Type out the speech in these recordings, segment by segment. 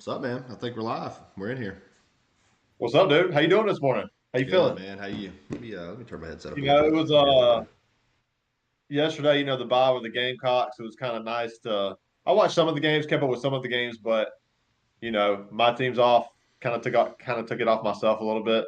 What's up, man? I think we're live. We're in here. What's up, dude? How you doing this morning? How you Good, feeling? man. How you? Let me turn my headset up a You little know, it bit. was Hear a little better. yesterday, the bye with the Gamecocks. It was kind of nice to I watched some of the games, kept up with some of the games, but my team's off. Kind of took it off myself a little bit.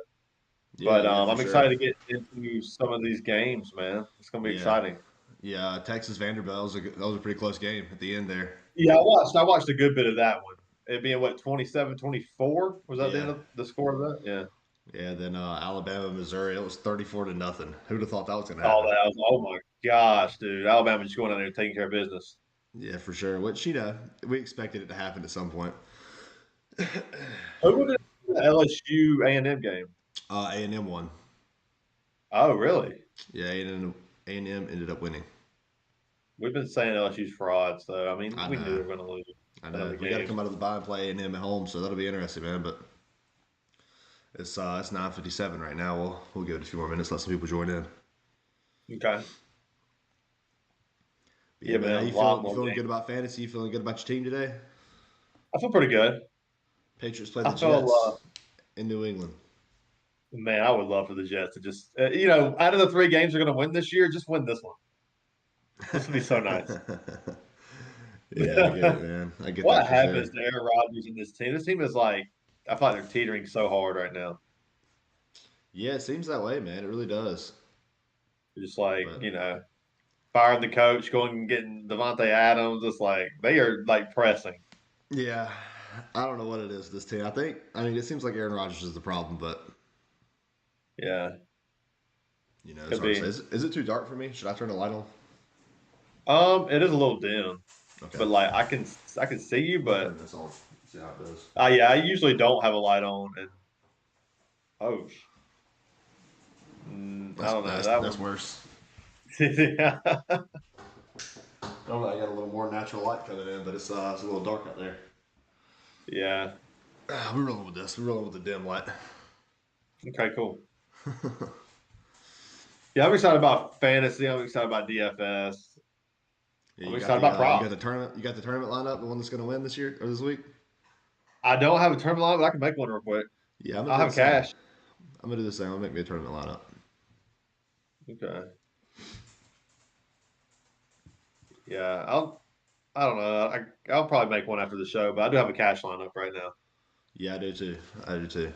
Yeah, But yeah, for I'm sure. excited to get into some of these games, man. It's gonna be Yeah, exciting. yeah. Texas Vanderbilt. That was a pretty close game at the end there. Yeah, I watched a good bit of that one. It being what 27-24 was that the end Yeah, of the score of that? Yeah. yeah. Then Alabama, Missouri. It was 34-0. Who'd have thought that was gonna Oh, happen? oh my gosh, dude. Alabama just going out there and taking care of business. Yeah, for sure. Which we expected it to happen at some point. Who was it? The LSU A&M game. A&M won. Oh, really? Yeah, A&M ended up winning. We've been saying LSU's fraud, so I mean, I we knew they know, were going to lose I another know. We got to game. come out of the bye and play A&M at home, so that'll be interesting, man. But it's 9:57 right now. We'll give it a few more minutes. Let some people join in. Okay. But yeah, Yeah, man, how man, a you lot feeling? You more feeling games. good about fantasy? You feeling good about your team today? I feel pretty good. Patriots play the I feel, Jets in New England. man, I would love for the Jets to just, out of the three games they're going to win this year, just win this one. This would be so nice. Yeah, I get it, man. I get that What for happens sure. to Aaron Rodgers in this team? This team is like, I feel like they're teetering so hard right now. Yeah, it seems that way, man. It really does. Just like, But firing the coach, going and getting Devontae Adams. It's like they are like pressing. yeah, I don't know what it is this team. I mean, it seems like Aaron Rodgers is the problem, but Yeah, it's could hard to say. be. Is it too dark for me? Should I turn the light on? It is a little dim, Okay, but like I can see you, I'll but turn this on. See how it does. yeah, I usually don't have a light on, and oh, I don't know that That's one. worse. Yeah, Normally, I got a little more natural light coming in, but it's a little dark out there. yeah. We're rolling with this. We're rolling with the dim light. Okay, cool. Yeah, I'm excited about fantasy. I'm excited about DFS. Yeah, I'm excited about you got props. the tournament. You got the tournament lined up. The one that's going to win this year or this week. I don't have a tournament line, but I can make one real quick. Yeah, I'm gonna I'll do the have same. cash. I'm gonna do the same. I'll make me a tournament lineup. Okay. Yeah, I don't know. I'll probably make one after the show, but I do have a cash lineup right now. Yeah, I do too. I do too.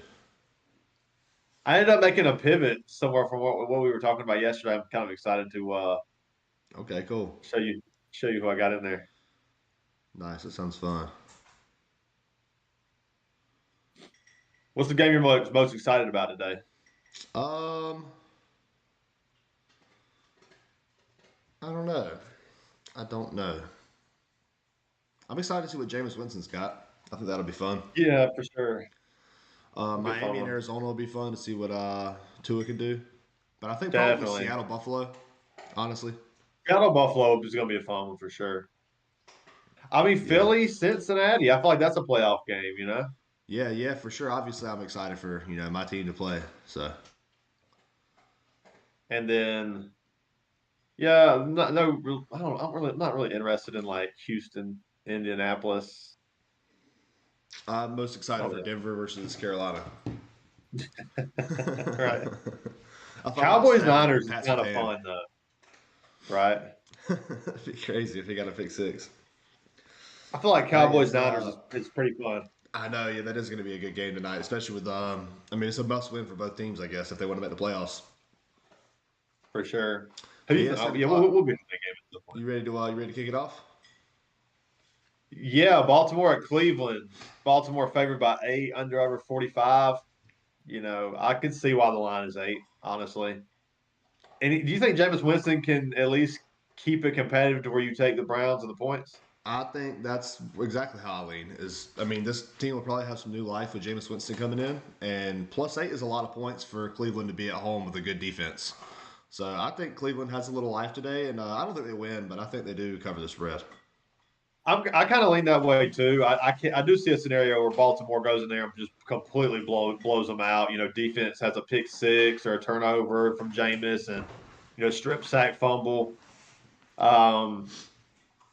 I ended up making a pivot somewhere from what we were talking about yesterday. I'm kind of excited to Okay, cool. show you who I got in there. Nice. That sounds fun. What's the game you're most excited about today? Um, I don't know. I don't know. I'm excited to see what Jameis Winston's got. I think that'll be fun. Yeah, for sure. That'll be a fun Miami and one. Arizona will be fun to see what Tua can do. But I think probably Definitely. Seattle Buffalo. Honestly, Seattle Buffalo is going to be a fun one for sure. I mean, yeah, Philly, Cincinnati. I feel like that's a playoff game. yeah, for sure. Obviously, I'm excited for my team to play. So And then yeah, no, I'm not really interested in like Houston, Indianapolis. I'm most I excited don't for know. Denver versus Carolina. Right. I thought about Cowboys Stafford Niners getting is Pat kind of Surtain. fun though, right? It'd be crazy if he got a pick six. I feel like I think Cowboys Niners is pretty fun I know, yeah, that is going to be a good game tonight, especially with I mean, it's a must win for both teams, I guess, if they want to make the playoffs. for sure. Who do But you yeah, think? seven Yeah, we'll o'clock. be in that game at some point. You ready to kick it off? Yeah, Baltimore at Cleveland. Baltimore favored by 8, under over 45. I could see why the line is 8, honestly. And do you think Jameis Winston can at least keep it competitive to where you take the Browns and the points? I think that's exactly how I lean. I mean, this team will probably have some new life with Jameis Winston coming in, and +8 is a lot of points for Cleveland to be at home with a good defense. So I think Cleveland has a little life today, and I don't think they win, but I think they do cover the spread. I kind of lean that way too. I do see a scenario where Baltimore goes in there and just completely blows them out. Defense has a pick six or a turnover from Jameis and strip sack fumble. Um,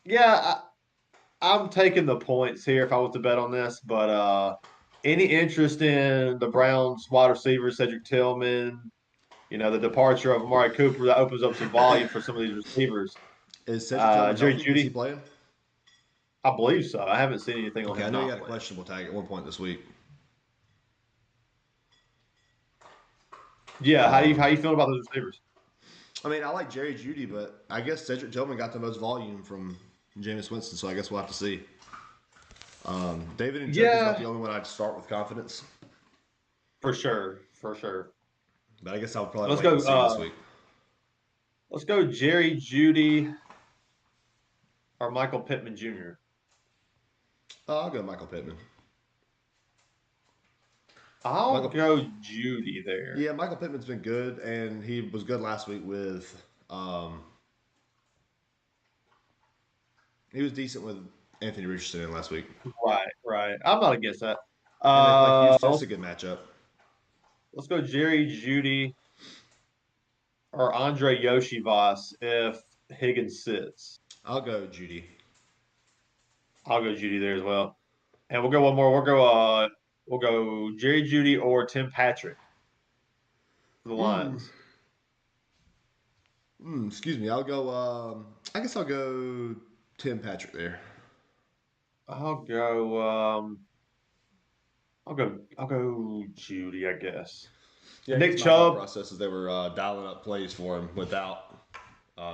yeah, I'm taking the points here if I was to bet on this, but any interest in the Browns wide receiver, Cedric Tillman, the departure of Amari Cooper that opens up some volume for some of these receivers. Is Cedric Tillman Jerry healthy? Is he Judy, playing? I believe so. I haven't seen anything on Okay, I him know he not had a playing. questionable tag at one point this week. Yeah, how Um, you feeling about those receivers? I mean, I like Jerry Judy, but I guess Cedric Tillman got the most volume from Jameis Winston, so I guess we'll have to see. David and Joker's about Yeah, the only one I'd start with confidence, for sure, for sure. but I guess I would probably Let's wait go. and see this week. Let's go. Jerry Judy or Michael Pittman Jr. I'll go Michael Pittman. I'll Michael, go Judy there. yeah, Michael Pittman's been good, and he was good last week with. He was decent with Anthony Richardson in last week, Right, right. I'm not against that. and they play Houston. It's Let's a good matchup. go Jerry Judy or Andre Yoshivas if Higgins sits. I'll go Judy. I'll go Judy there as well. And we'll go one more. We'll go Jerry Judy or Tim Patrick for the Mm, Lions. excuse me. I'll go. I guess I'll go Tim Patrick there. I'll go I'll go Judy, I guess. Yeah, I Nick guess my thought Chubb, process is they were dialing up plays for him without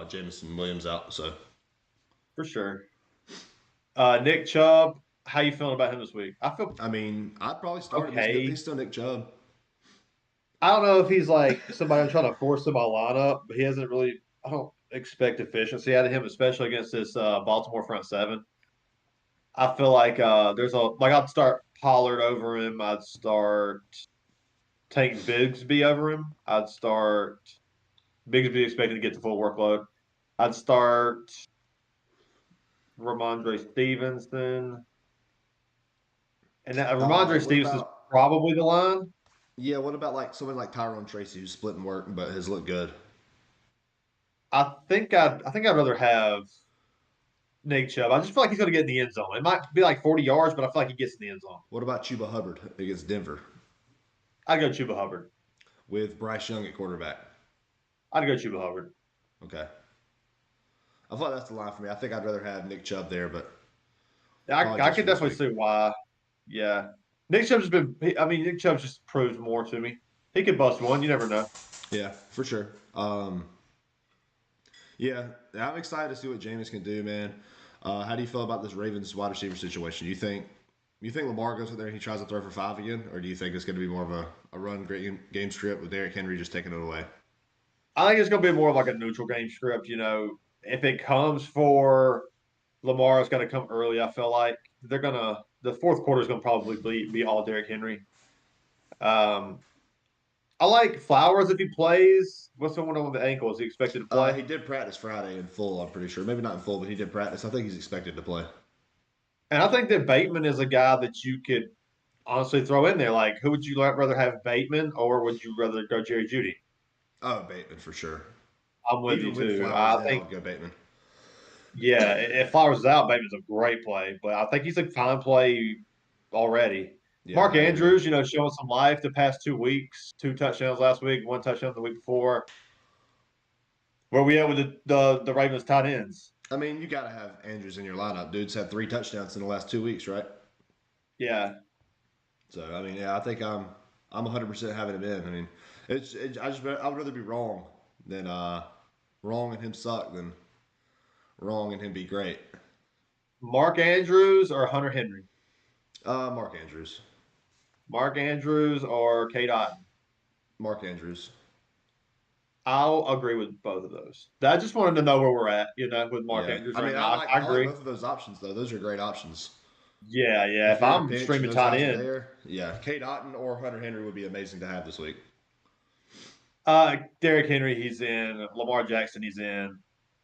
Jameson Williams out. So for sure. Nick Chubb, how you feeling about him this week? I feel I mean, I'd probably start him. okay. He's still Nick Chubb. I don't know if he's like somebody I'm trying to force in my lineup, but he hasn't really. I don't expect efficiency out of him, especially against this Baltimore front seven. I feel like there's a like I'd start Pollard over him. I'd start Tank Bigsby over him. I'd start Bigsby expected to get the full workload. I'd start Ramondre Stevenson, and Ramondre What Stevenson's about probably the line. yeah? What about like someone like Tyrone Tracy who's splitting work but has looked good? I think I'd rather have Nick Chubb. I just feel like he's going to get in the end zone. It might be like 40 yards, but I feel like he gets in the end zone. What about Chuba Hubbard against Denver I'd go Chuba Hubbard. with Bryce Young at quarterback? I'd go Chuba Hubbard. Okay, I thought that's the line for me. I think I'd rather have Nick Chubb there, but I, probably I just could for this definitely week. see why. Yeah. Nick Chubb's been, I mean, Nick Chubb just proves more to me. He could bust one. You never know. Yeah, for sure. Yeah, I'm excited to see what Jameis can do, man. How do you feel about this Ravens wide receiver situation? You think Lamar goes out there and he tries to throw for 5 again, or do you think it's going to be more of a run game script with Derrick Henry just taking it away? I think it's going to be more of like a neutral game script. If it comes for Lamar, it's going to come early. I feel like the fourth quarter is going to probably be all Derrick Henry. Um, I like Flowers if he plays. What's going on with the ankle? Is he expected to play? He did practice Friday in full. I'm pretty sure, maybe not in full, but he did practice. I think he's expected to play. And I think that Bateman is a guy that you could honestly throw in there. Like, who would you rather have, Bateman, or would you rather go Jerry Judy? Oh, Bateman for sure. I'm with you Even with too. Flowers I out, think, I'd go Bateman. yeah, if Flowers is out, Bateman's a great play, but I think he's a fine play already. Yeah, Mark I agree. Andrews, showing some life the past 2 weeks, 2 touchdowns last week, 1 touchdown the week before. Where we at with the Ravens tight ends? I mean, you got to have Andrews in your lineup. Dude's had 3 touchdowns in the last 2 weeks, right? Yeah, So I mean, yeah, I think I'm 100% having him in. I mean, I would rather be wrong than wrong and him suck than wrong and him be great. Mark Andrews or Hunter Henry? Mark Andrews. Mark Andrews or K. Dot? Mark Andrews. I'll agree with both of those. I just wanted to know where we're at, with Mark Yeah, Andrews I right mean, now. I I like agree. both of those options though. Those are great options. Yeah, yeah. If If you're in a I'm pinch and streaming those tight guys are end, there, yeah, Kate Otten or Hunter Henry would be amazing to have this week. Derrick Henry, he's in. Lamar Jackson, he's in.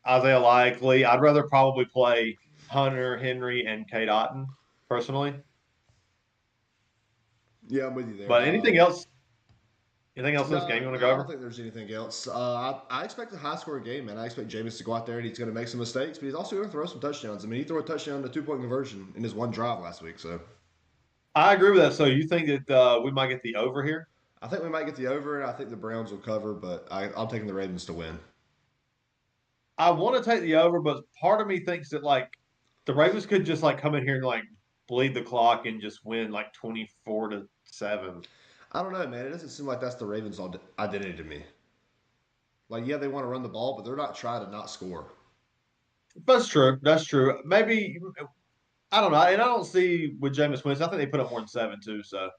Isaiah Likely. I'd rather probably play Hunter Henry and Kate Otten personally. Yeah, I'm with you there. But Anything else in this game No, you want to no, go I don't over? think there's anything else. I expect a high scoring game, man. I expect Jameis to go out there and he's going to make some mistakes, but he's also going to throw some touchdowns. I mean, he threw a touchdown to 2 point conversion in his one drive last week, so I agree with that. So you think that we might get the over here? I think we might get the over, and I think the Browns will cover, but I'm taking the Ravens to win. I want to take the over, but part of me thinks that like the Ravens could just like come in here and like bleed the clock and just win like 24-7. I don't know, man. It doesn't seem like that's the Ravens' identity to me. Like, yeah, they want to run the ball, but they're not trying to not score. That's true. That's true. Maybe I don't know, and I don't see with Jameis Winston. I think they put up more than 7 too. So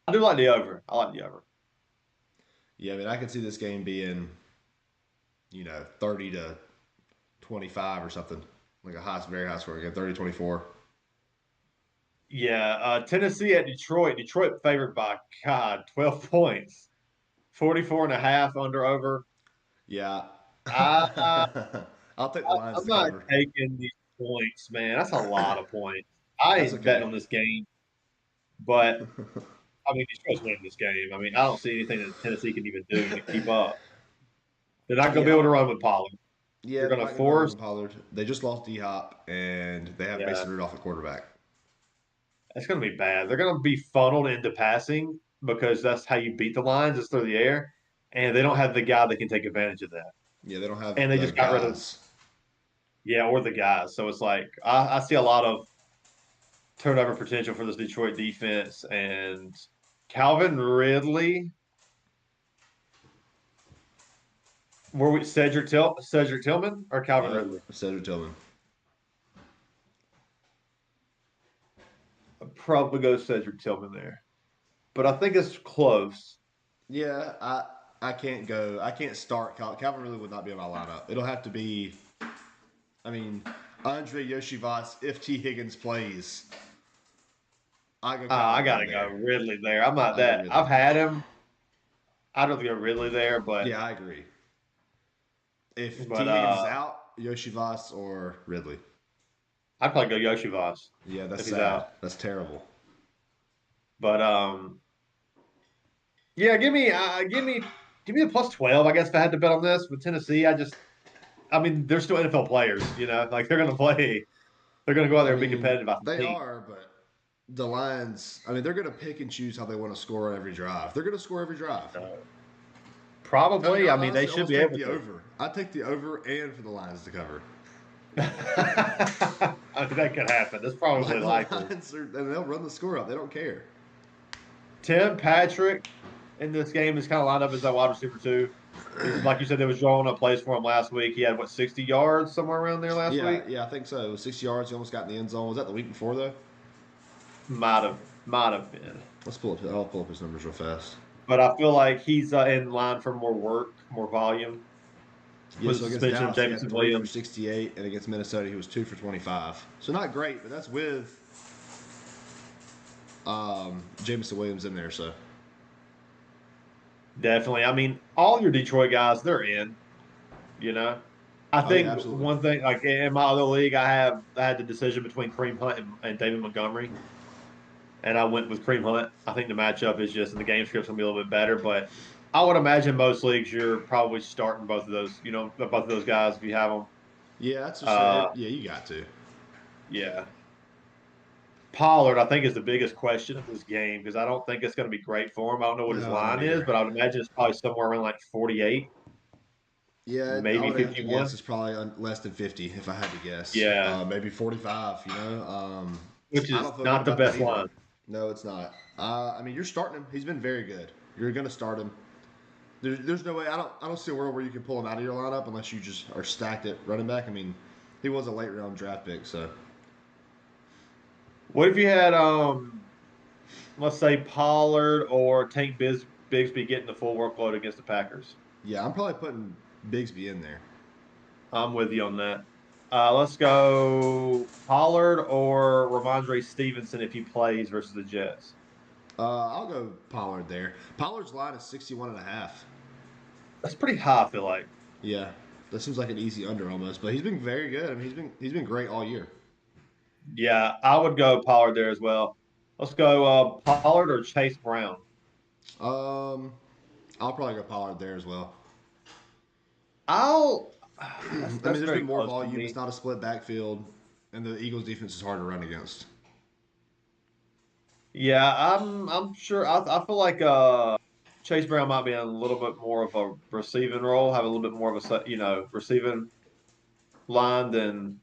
I do like the over. I like the over. Yeah, I mean, I could see this game being, 30 to 25 or something. Like a very high scoring game, 30-24. Yeah, Tennessee at Detroit. Detroit favored by God 12 points, 44 and a half under over. Yeah. I, I'll take the Lions I'm to not cover. taking these points, man. That's a lot of points. I That's ain't betting okay. on this game, but I mean, Detroit's winning this game. I mean, I don't see anything that Tennessee can even do to keep up. They're not going to be Yeah, able to run with Pollard. yeah, They're they're going not to going to run force. with Pollard. They just lost D Hop, and they have Yeah, Mason Rudolph at quarterback. it's going to be bad. They're going to be funneled into passing because that's how you beat the Lions is through the air, and they don't have the guy that can take advantage of that. Yeah, they don't have And they the just got rid of guys. or the guys. So it's like I see a lot of turnover potential for this Detroit defense and Calvin Ridley. Were we Cedric Tillman or Calvin Ridley? Cedric Tillman. I'd probably go Cedric Tillman there, but I think it's close. Yeah, I can't go. I can't start. Calvin really would not be in my lineup. It'll have to be. I mean, Andre Yoshivas if T Higgins plays. I go I Calvin Ridley gotta go there. Ridley there. I'm not I go that. Ridley. I've had him. I'd rather go Ridley there, Yeah, I agree. If T but Higgins is out, Yoshivas or Ridley. I'd probably go Yoshivas Yeah, that's if he's sad. out. That's terrible. But yeah, give me a plus 12. I guess if I had to bet on this with Tennessee, I mean, they're still NFL players. Like they're gonna play. They're gonna go out I there and be mean, competitive. I they think. are, but the Lions. I mean, they're going to pick and choose how they want to score on every drive. They're going to score every drive. I mean, Probably. I mean, they honestly, should almost be take able the to. over. I take the over and for the Lions to cover. I think that could happen. That's probably Like the likely. Lions are, and they'll run the score up. They don't care. Tim Patrick in this game is kind of lined up as that wide receiver too. He's like you said, they was drawing up plays for him last week. He had 60 yards somewhere around there last Yeah, week. yeah, I think so. It was 6 yards. He almost got in the end zone. Was that the week before though? Might have been. Let's pull up. I'll pull up his numbers real fast. But I feel like he's in line for more work, more volume Yeah, with so the against suspension of Dallas he had Jameson 3 for Williams. 68, and against Minnesota he was 2 for 25. So not great, but that's with Jameson Williams in there. So Definitely. I mean, all your Detroit guys, they're in. You know, I oh yeah, think absolutely. one thing, like in my other league, I had the decision between Kareem Hunt and David Montgomery, and I went with Kareem Hunt. I think the matchup is just, and the game script's gonna be a little bit better, but I would imagine most leagues you're probably starting both of those. Both of those guys if you have them. Yeah, that's just Uh, yeah. You got to. yeah. Pollard, I think, is the biggest question of this game because I don't think it's going to be great for him. I don't know what his No, I don't line is, either. but I would imagine it's probably somewhere around like 48, Yeah, I maybe would have to guess 51. it's probably less than 50 if I had to guess. Yeah, Maybe 45. which I is don't feel good not the about that best either. line. No, it's not. I mean, you're starting him. He's been very good. You're going to start him. There's no way. I don't see a world where you can pull him out of your lineup unless you just are stacked at running back. I mean, he was a late round draft pick, so What if you had, let's say, Pollard or Bigsby getting the full workload against the Packers? yeah, I'm probably putting Bigsby in there. I'm with you on that. Let's go Pollard or Ramondre Stevenson if he plays versus the Jets. I'll go Pollard there. Pollard's line is 61.5. That's pretty high, I feel like. Yeah, that seems like an easy under almost, but he's been very good. I mean, he's been great all year. Yeah, I would go Pollard there as well. Let's go Pollard or Chase Brown. Um, I'll probably go Pollard there as well. I'll. I mean, That's there's been very more close to volume. It's me. not a split backfield, and the Eagles' defense is hard to run against. Yeah, I'm sure. I feel like Chase Brown might be in a little bit more of a receiving role, have a little bit more of a receiving line than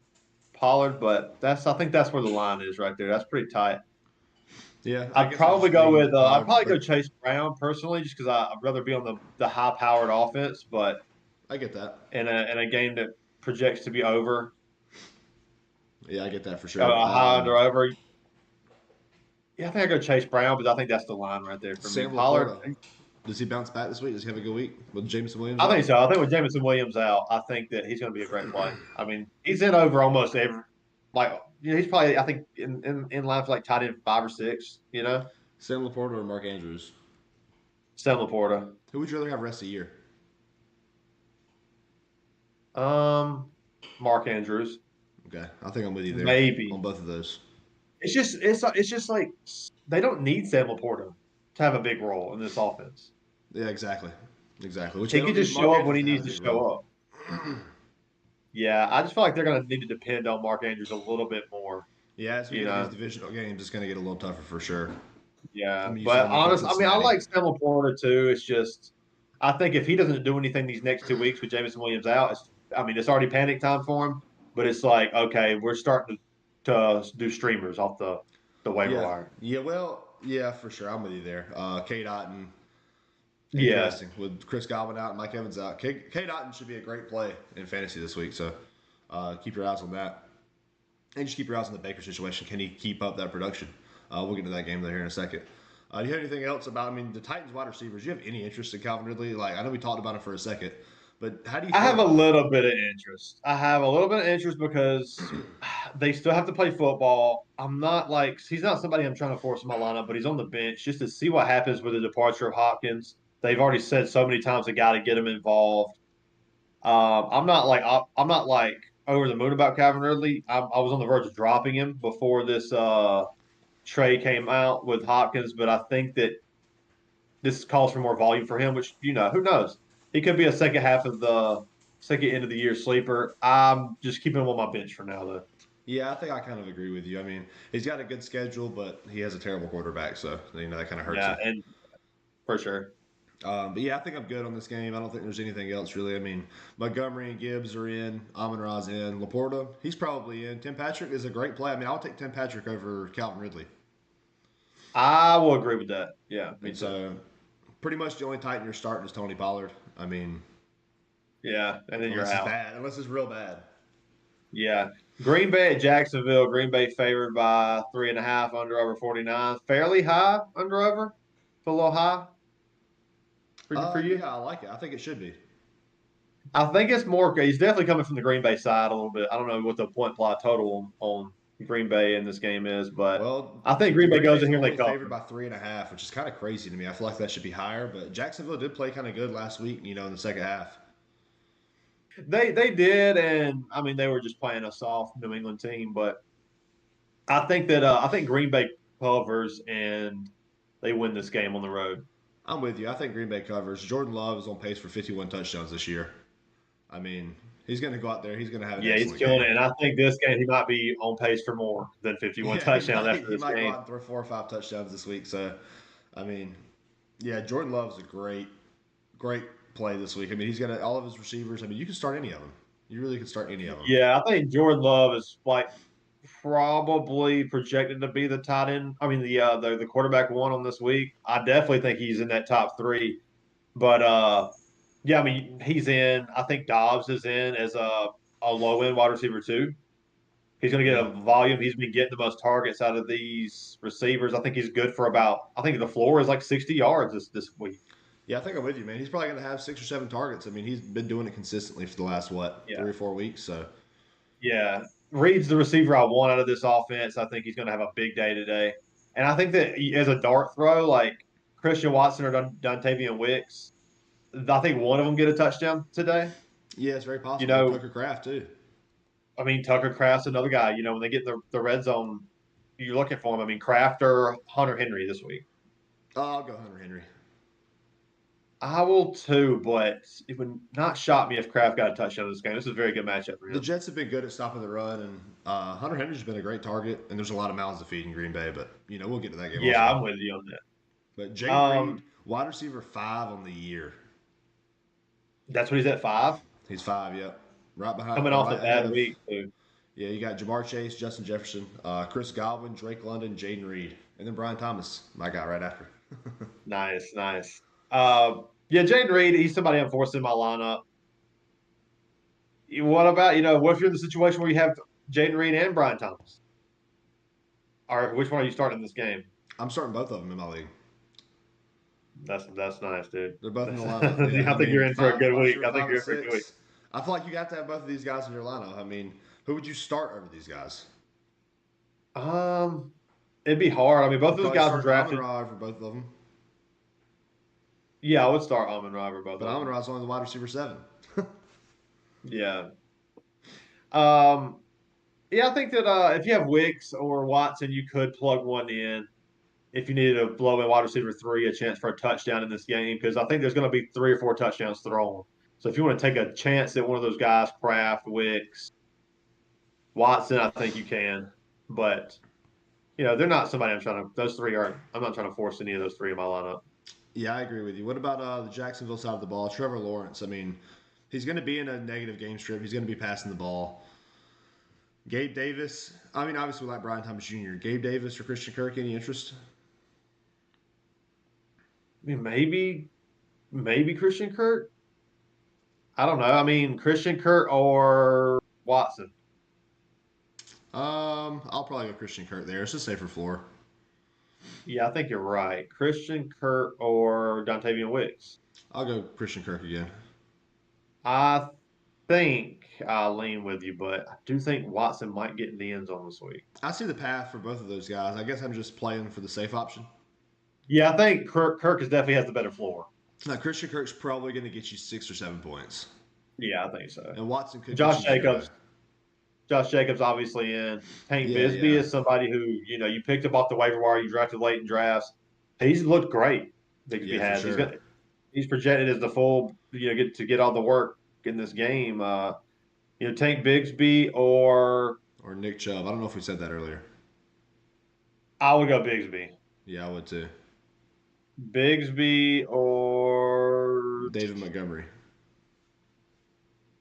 Pollard, but I think that's where the line is right there. That's pretty tight. Yeah, I I'd guess I probably just go lean with I'd Pollard, probably go but Chase Brown personally, just because I'd rather be on the high powered offense, but I get that. in a game that projects to be over Yeah, I get that for sure. high under over. Yeah, I think I go Chase Brown, but I think that's the line right there for me. Sam Pollard, Laporta, does he bounce back this week? Does he have a good week with Jameson Williams I think out? so. I think with Jameson Williams out, I think that he's going to be a great play. I mean, he's in over almost every, like, he's probably, I think, in line for like tight end 5 or 6, Sam Laporta or Mark Andrews? Stan Laporta. Who would you rather have rest of the year? Um, Mark Andrews, Okay, I think I'm with you there on maybe. both of those. It's just like they don't need Sam Laporta to have a big role in this offense. Yeah, exactly, exactly. Which they He don't could need just Mark show up when Andrews he to have needs a to big show role. up. Yeah, I just feel like they're going to need to depend on Mark Andrews a little bit more. Yeah, as we You get into these know, divisional games, it's going to get a little tougher for sure. I yeah. mean, you saw But them up honest, I mean, I Cincinnati. like Sam Laporta too. It's just, I think if he doesn't do anything these next 2 weeks with Jameson Williams out, I mean, it's already panic time for him. But it's like, okay, we're starting to do streamers off the waiver Yeah, wire. yeah, well, yeah, for sure. I'm with you there. K. Dotton, Yeah, interesting. With Chris Godwin out and Mike Evans out, K. Dotton should be a great play in fantasy this week. So keep your eyes on that. And just keep your eyes on the Baker situation. Can he keep up that production? We'll get to that game here in a second. Do you have anything else about? I mean, the Titans wide receivers. Do you have any interest in Calvin Ridley? Like, I know we talked about him for a second, but how do you I feel have a about him? little bit of interest. I have a little bit of interest because they still have to play football. I'm not like he's not somebody I'm trying to force in my lineup, but he's on the bench just to see what happens with the departure of Hopkins. They've already said so many times they got to get him involved. I'm not like over the moon about Calvin Ridley. I was on the verge of dropping him before this trade came out with Hopkins, but I think that this calls for more volume for him. Which who knows? He could be a second half of the second end of the year sleeper. I'm just keeping him on my bench for now, though. Yeah, I think I kind of agree with you. I mean, he's got a good schedule, but he has a terrible quarterback, so that kind of hurts Yeah, you. and for sure. But yeah, I think I'm good on this game. I don't think there's anything else really. I mean, Montgomery and Gibbs are in. Amon Ra's in. Laporta, he's probably in. Tim Patrick is a great play. I mean, I'll take Tim Patrick over Calvin Ridley. I will agree with that. Yeah, me And too. so, pretty much the only Titan you're starting is Tony Pollard. I mean, Yeah, and then you're unless it's out. bad, unless it's real bad. Yeah. Green Bay at Jacksonville. Green Bay favored by 3.5 under over 49. Fairly high under over. It's a little high for you. Yeah, I like it. I think it should be. I think it's more. He's definitely coming from the Green Bay side a little bit. I don't know what the point plot total on Green Bay in this game is, but Well, I think the Green Bay Green goes Bay's in here and they only cover. favored by 3.5, which is kind of crazy to me. I feel like that should be higher, but Jacksonville did play kind of good last week. In the second half. They did, and I mean they were just playing a soft New England team, but I think Green Bay covers and they win this game on the road. I'm with you. I think Green Bay covers. Jordan Love is on pace for 51 touchdowns this year. I mean, he's going to go out there. He's going to have an Yeah, he's excellent killing game. it, and I think this game he might be on pace for more than 51 Yeah, touchdowns after he this might go game. out and throw 4 or 5 touchdowns this week. So, I mean, yeah, Jordan Love is a great play this week. I mean, he's got all of his receivers. I mean, you can start any of them. You really can start any of them. Yeah, I think Jordan Love is like probably projected to be the tight end. I mean, the quarterback one on this week. I definitely think he's in that top three. But yeah, I mean, he's in. I think Dobbs is in as a low end wide receiver too. He's going to get Yeah. a volume. He's been getting the most targets out of these receivers. I think he's good for about. I think the floor is like 60 yards this week. Yeah, I think I'm with you, man. He's probably going to have 6 or 7 targets. I mean, he's been doing it consistently for the last, Yeah, 3 or 4 weeks. So, yeah. Reed's the receiver I want out of this offense. I think he's going to have a big day today. And I think that as a dart throw, like Christian Watson or Dontavian Wicks, I think one of them get a touchdown today. yeah, it's very You possible. know, Tucker Craft, too. I mean, Tucker Kraft's another guy. When they get the red zone, you're looking for him. I mean, Kraft or Hunter Henry this week. Oh, I'll go Hunter Henry. I will too, but it would not shock me if Kraft got a touchdown in this game. This is a very good matchup for The him. Jets have been good at stopping the run, and Hunter Henry's been a great target. And there's a lot of mouths to feed in Green Bay, but we'll get to that game Yeah, also. I'm with you on But that. Jade Reed, wide receiver 5 on the year. That's what he's at 5, He's 5, yep, right behind, coming off the right ahead bad of. week too. Yeah, you got Jamar Chase, Justin Jefferson, Chris Godwin, Drake London, Jaden Reed, and then Brian Thomas, my guy right after. Nice, nice. Yeah, Jaden Reed, he's somebody I'm forcing in my lineup. What about what if you're in the situation where you have Jaden Reed and Brian Thomas? Or which one are you starting in this game? I'm starting both of them in my league. That's nice, dude. They're both in the lineup. Yeah, I I think you're mean, in for a five good wide week. receiver I think 5 and you're in for a good week. 6. I feel like you got to have both of these guys in your lineup. I mean, who would you start over these guys? Um, it'd be hard. I mean, both You'd of those probably guys were start Amon drafted. Ra for both of them, Yeah, I would start Amon Ra for both but of Amon them. Ra's only the wide receiver 7. Yeah. Um, yeah, I think that if you have Wicks or Watson, you could plug one in if you needed to blow in wide receiver 3 a chance for a touchdown in this game, because I think there's going to be 3 or 4 touchdowns thrown. So if you want to take a chance at one of those guys, Kraft, Wicks, Watson, I think you can. But they're not somebody I'm trying to. Those 3 are. I'm not trying to force any of those 3 in my lineup. Yeah, I agree with you. What about the Jacksonville side of the ball? Trevor Lawrence. I mean, he's going to be in a negative game script. He's going to be passing the ball. Gabe Davis. I mean, obviously, we like Brian Thomas Jr. Gabe Davis or Christian Kirk. Any interest? I mean, maybe Christian Kirk. I don't know. I mean, Christian Kirk or Watson. I'll probably go Christian Kirk there. It's a safer floor. Yeah, I think you're right. Christian Kirk or Dontavian Wicks. I'll go Christian Kirk again. I think I'll lean with you, but I do think Watson might get in the end zone this week. I see the path for both of those guys. I guess I'm just playing for the safe option. Yeah, I think Kirk is definitely has the better floor. Now, Christian Kirk's probably going to get you 6 or 7 points, Yeah, I think so. and Watson could get Josh you 0. Jacobs. Josh Jacobs obviously in. Tank Yeah, Bisbee yeah, is somebody who, you picked up off the waiver wire, you drafted late in drafts. He's looked great. Bigsby yeah, for has. sure. He's projected as the full, get all the work in this game. Tank Bigsby or Or Nick Chubb. I don't know if we said that earlier. I would go Bigsby. Yeah, I would too. Bigsby or David Montgomery.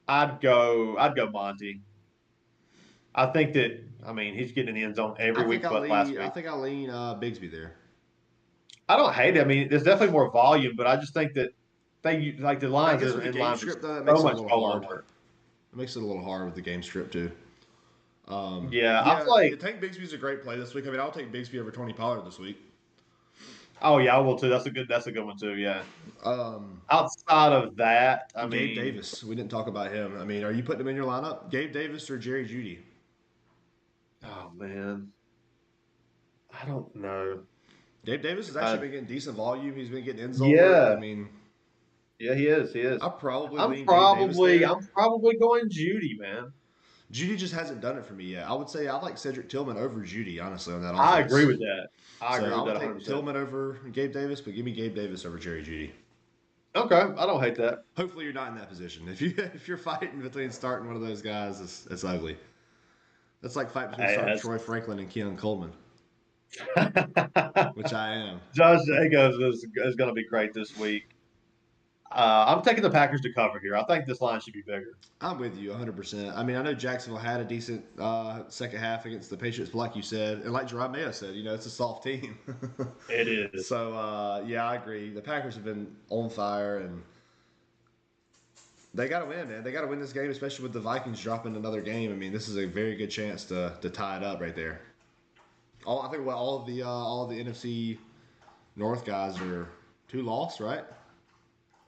I'd go Monty. I think that he's getting in the end zone every week but last week. I think I'll lean Bigsby there. I don't hate it. I mean, there's definitely more volume, but I just think that they like the I lines guess are with the in game line for script though, that so makes it a much little goal hard. work. It makes it a little hard with the game script too. Yeah, I feel like. Tank Bigsby's a great play this week. I mean, I'll take Bigsby over Tony Pollard this week. Oh yeah, I will too. That's a good one too. Yeah. Um, Outside of that, I Gabe mean, Davis. We didn't talk about him. I mean, are you putting him in your lineup? Gabe Davis or Jerry Judy? oh man, I don't know. Gabe Davis has actually been getting decent volume. He's been getting end zone work. Yeah, I mean, yeah, he is. He is. I probably I'm lean Gabe Davis there. probably going Judy, man. Judy just hasn't done it for me yet. I would say I like Cedric Tillman over Judy, honestly, on that offense. I agree with that. I So agree I with would that take 100%. Tillman over Gabe Davis, but give me Gabe Davis over Jerry Judy. Okay, I don't hate that. Hopefully you're not in that position. If you're fighting between starting one of those guys, it's ugly. That's like fight between starting Troy Franklin and Keon Coleman, which I am. Josh Jacobs is going to be great this week. I'm taking the Packers to cover here. I think this line should be bigger. I'm with you 100%. I mean, I know Jacksonville had a decent second half against the Patriots, but like you said, and like Jerome Mayo said, it's a soft team. It is. So, yeah, I agree. The Packers have been on fire, and they got to win, man. They got to win this game, especially with the Vikings dropping another game. I mean, this is a very good chance to tie it up right there. I think all of the NFC North guys are 2 loss, right?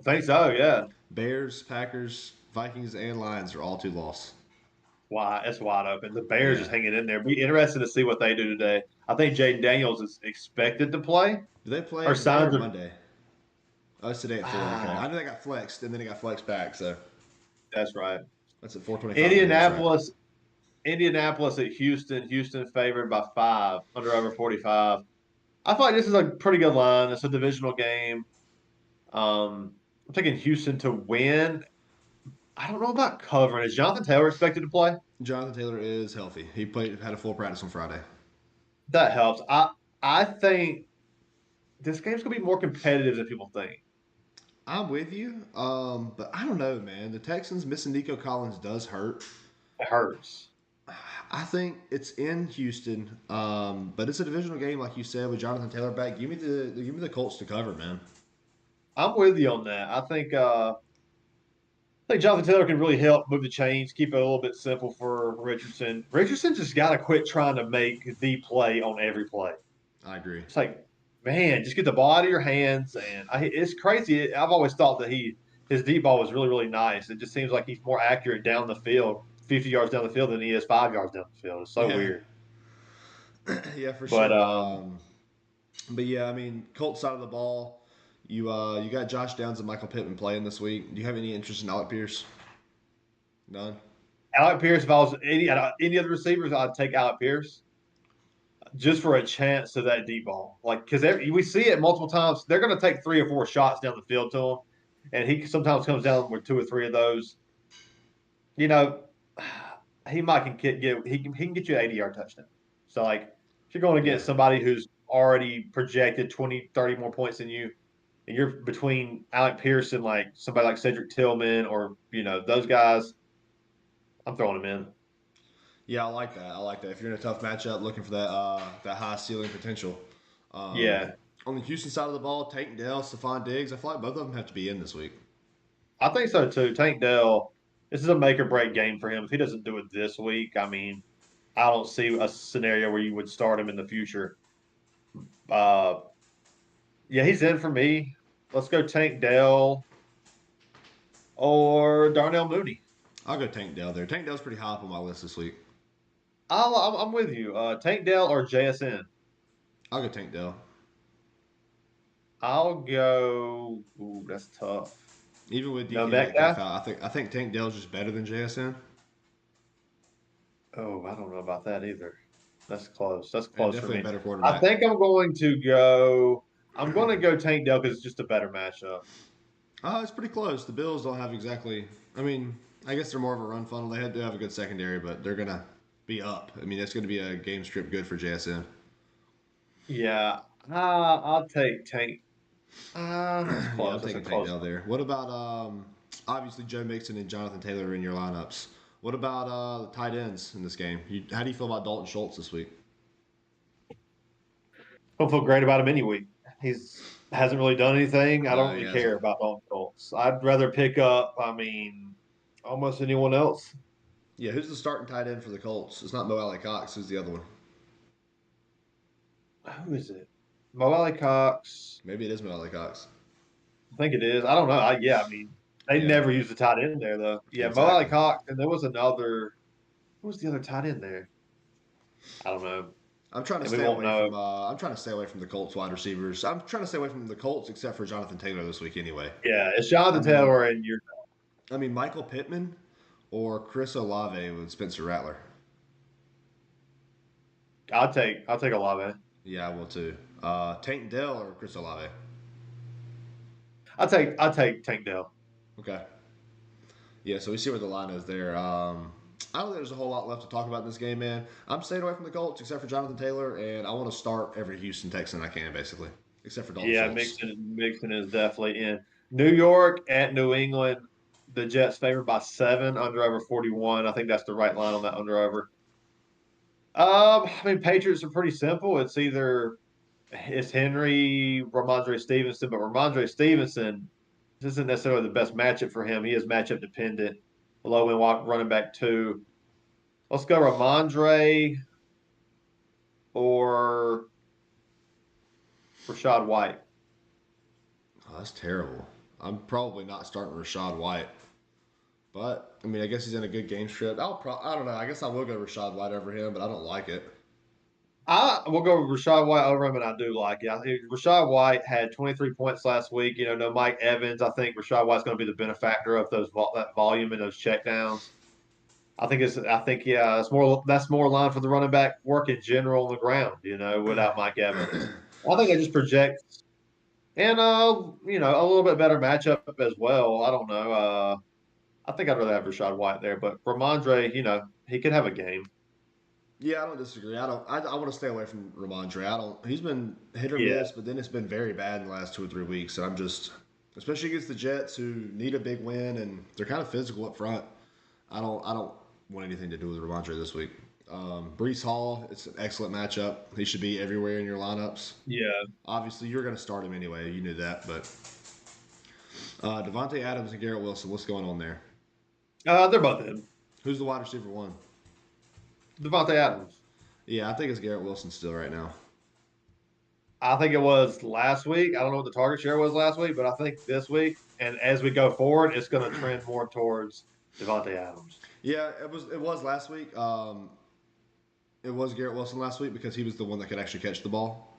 I think so, yeah. Bears, Packers, Vikings, and Lions are all 2 loss. Wow, it's wide open. The Bears just hanging in there. Be interested to see what they do today. I think Jaden Daniels is expected to play. Do they play or today or Monday? Oh, it's today at 4. Okay. I know they got flexed, and then it got flexed back, so. That's right. That's at 4:25. Indianapolis at Houston. Houston favored by 5, under over 45. I feel like this is a pretty good line. It's a divisional game. I'm taking Houston to win. I don't know about covering. Is Jonathan Taylor expected to play? Jonathan Taylor is healthy. He had a full practice on Friday. That helps. I think this game's gonna be more competitive than people think. I'm with you, but I don't know, man. The Texans missing Nico Collins does hurt. It hurts. I think it's in Houston, but it's a divisional game, like you said, with Jonathan Taylor back. Give me the Colts to cover, man. I'm with you on that. I think Jonathan Taylor can really help move the chains, keep it a little bit simple for Richardson. Richardson just got to quit trying to make the play on every play. I agree. It's like, man, just get the ball out of your hands. And it's crazy. I've always thought that his deep ball was really, really nice. It just seems like he's more accurate down the field, 50 yards down the field, than he is 5 yards down the field. It's so Yeah, weird. yeah, for But sure. But yeah, I mean, Colts side of the ball, you got Josh Downs and Michael Pittman playing this week. Do you have any interest in Alec Pierce? None. Alec Pierce, if I was any other receivers, I'd take Alec Pierce just for a chance to that deep ball. Like, because we see it multiple times. They're going to take 3 or 4 shots down the field to him. And he sometimes comes down with 2 or 3 of those. You know, he might can he can get you an 80-yard touchdown. So like if you're going Yeah. against somebody who's already projected 20, 30 more points than you, and you're between Alec Pierce and like somebody like Cedric Tillman or those guys, I'm throwing him in. Yeah, I like that. I like that. If you're in a tough matchup, looking for that high ceiling potential. Um, Yeah, on the Houston side of the ball, Tank Dell, Stephon Diggs. I feel like both of them have to be in this week. I think so too. Tank Dell, this is a make or break game for him. If he doesn't do it this week, I mean, I don't see a scenario where you would start him in the future. Uh, yeah, he's in for me. Let's go Tank Dell or Darnell Mooney. I'll go Tank Dell there. Tank Dell's pretty high up on my list this week. I'm with you. Tank Dell or JSN. I'll go Tank Dell. I'll go. Ooh, that's tough. Even with No DK Metcalf Metcalf. out, I think Tank Dell's just better than JSN. Oh, I don't know about that either. That's close. That's And close for definitely a me. better I quarterback. think I'm going to go. I'm going to go Tank Dell because it's just a better matchup. It's pretty close. The Bills don't have exactly. I mean, I guess they're more of a run funnel. Do have a good secondary, but they're gonna be up. I mean, it's gonna be a game script good for JSN. Yeah, I'll take Tank. That's Yeah, I'm close. That's a taking Tank close Dell one. there. What about obviously Joe Mixon and Jonathan Taylor are in your lineups? What about the tight ends in this game? How do you feel about Dalton Schultz this week? Don't feel great about him any week. He's hasn't really done anything. I don't No, he really hasn't. care about Dalton Schultz. I'd rather pick up. I mean, almost anyone else. Yeah, who's the starting tight end for the Colts? It's not Mo Alley Cox. Who's the other one? Who is it? Mo Alley Cox. Maybe it is Mo Alley Cox. I think it is. I don't know. I mean, they Yeah, never used the tight end there though. Yeah, Mo Alley exactly. Cox, and there was another. Who was the other tight end there? I don't know, I'm trying to and we stay won't away know. from. I'm trying to stay away from the Colts wide receivers. I'm trying to stay away from the Colts, except for Jonathan Taylor this week, anyway. Yeah, it's I Jonathan mean, Taylor, and you're. Michael Pittman or Chris Olave with Spencer Rattler. I'll take Olave. Yeah, I will too. Tank Dell or Chris Olave. I'll take Tank Dell. Okay. Yeah, so we see where the line is there. I don't think there's a whole lot left to talk about in this game, man. I'm staying away from the Colts except for Jonathan Taylor, and I want to start every Houston Texan I can, basically, except for Dalton Yeah, Schultz. Mixon is definitely in. New York at New England. The Jets favored by 7, under over 41. I think that's the right line on that under over. I mean, Patriots are pretty simple. It's Henry, Ramondre Stevenson, but Ramondre Stevenson, this isn't necessarily the best matchup for him. He is matchup dependent. Low end running back 2. Let's go Ramondre or Rashad White. Oh, that's terrible. I'm probably not starting Rashad White, but I mean, I guess he's in a good game script. I don't know. I guess I will go Rashad White over him, but I don't like it. I will go with Rashad White over him, and I do like it. I think Rashad White had 23 points last week. No Mike Evans. I think Rashad White's going to be the benefactor of that volume and those checkdowns. Yeah, that's more line for the running back work in general on the ground. Without Mike Evans, I think it just projects. And a little bit better matchup as well. I don't know. I think I'd rather have Rashad White there, but Ramondre, he could have a game. Yeah, I don't disagree. I want to stay away from Ramondre. I don't. He's been hit or Yeah. miss, but then it's been very bad in the last 2 or 3 weeks. And I'm just, especially against the Jets, who need a big win and they're kind of physical up front. I don't want anything to do with Ramondre this week. Brees Hall, it's an excellent matchup. He should be everywhere in your lineups. Yeah. Obviously, you're going to start him anyway. You knew that, but Devontae Adams and Garrett Wilson. What's going on there? They're both in. Who's the wide receiver one? Devontae Adams. Yeah, I think it's Garrett Wilson still right now. I think it was last week. I don't know what the target share was last week, but I think this week, and as we go forward, it's going to trend more towards Devontae Adams. Yeah, it was last week. It was Garrett Wilson last week because he was the one that could actually catch the ball.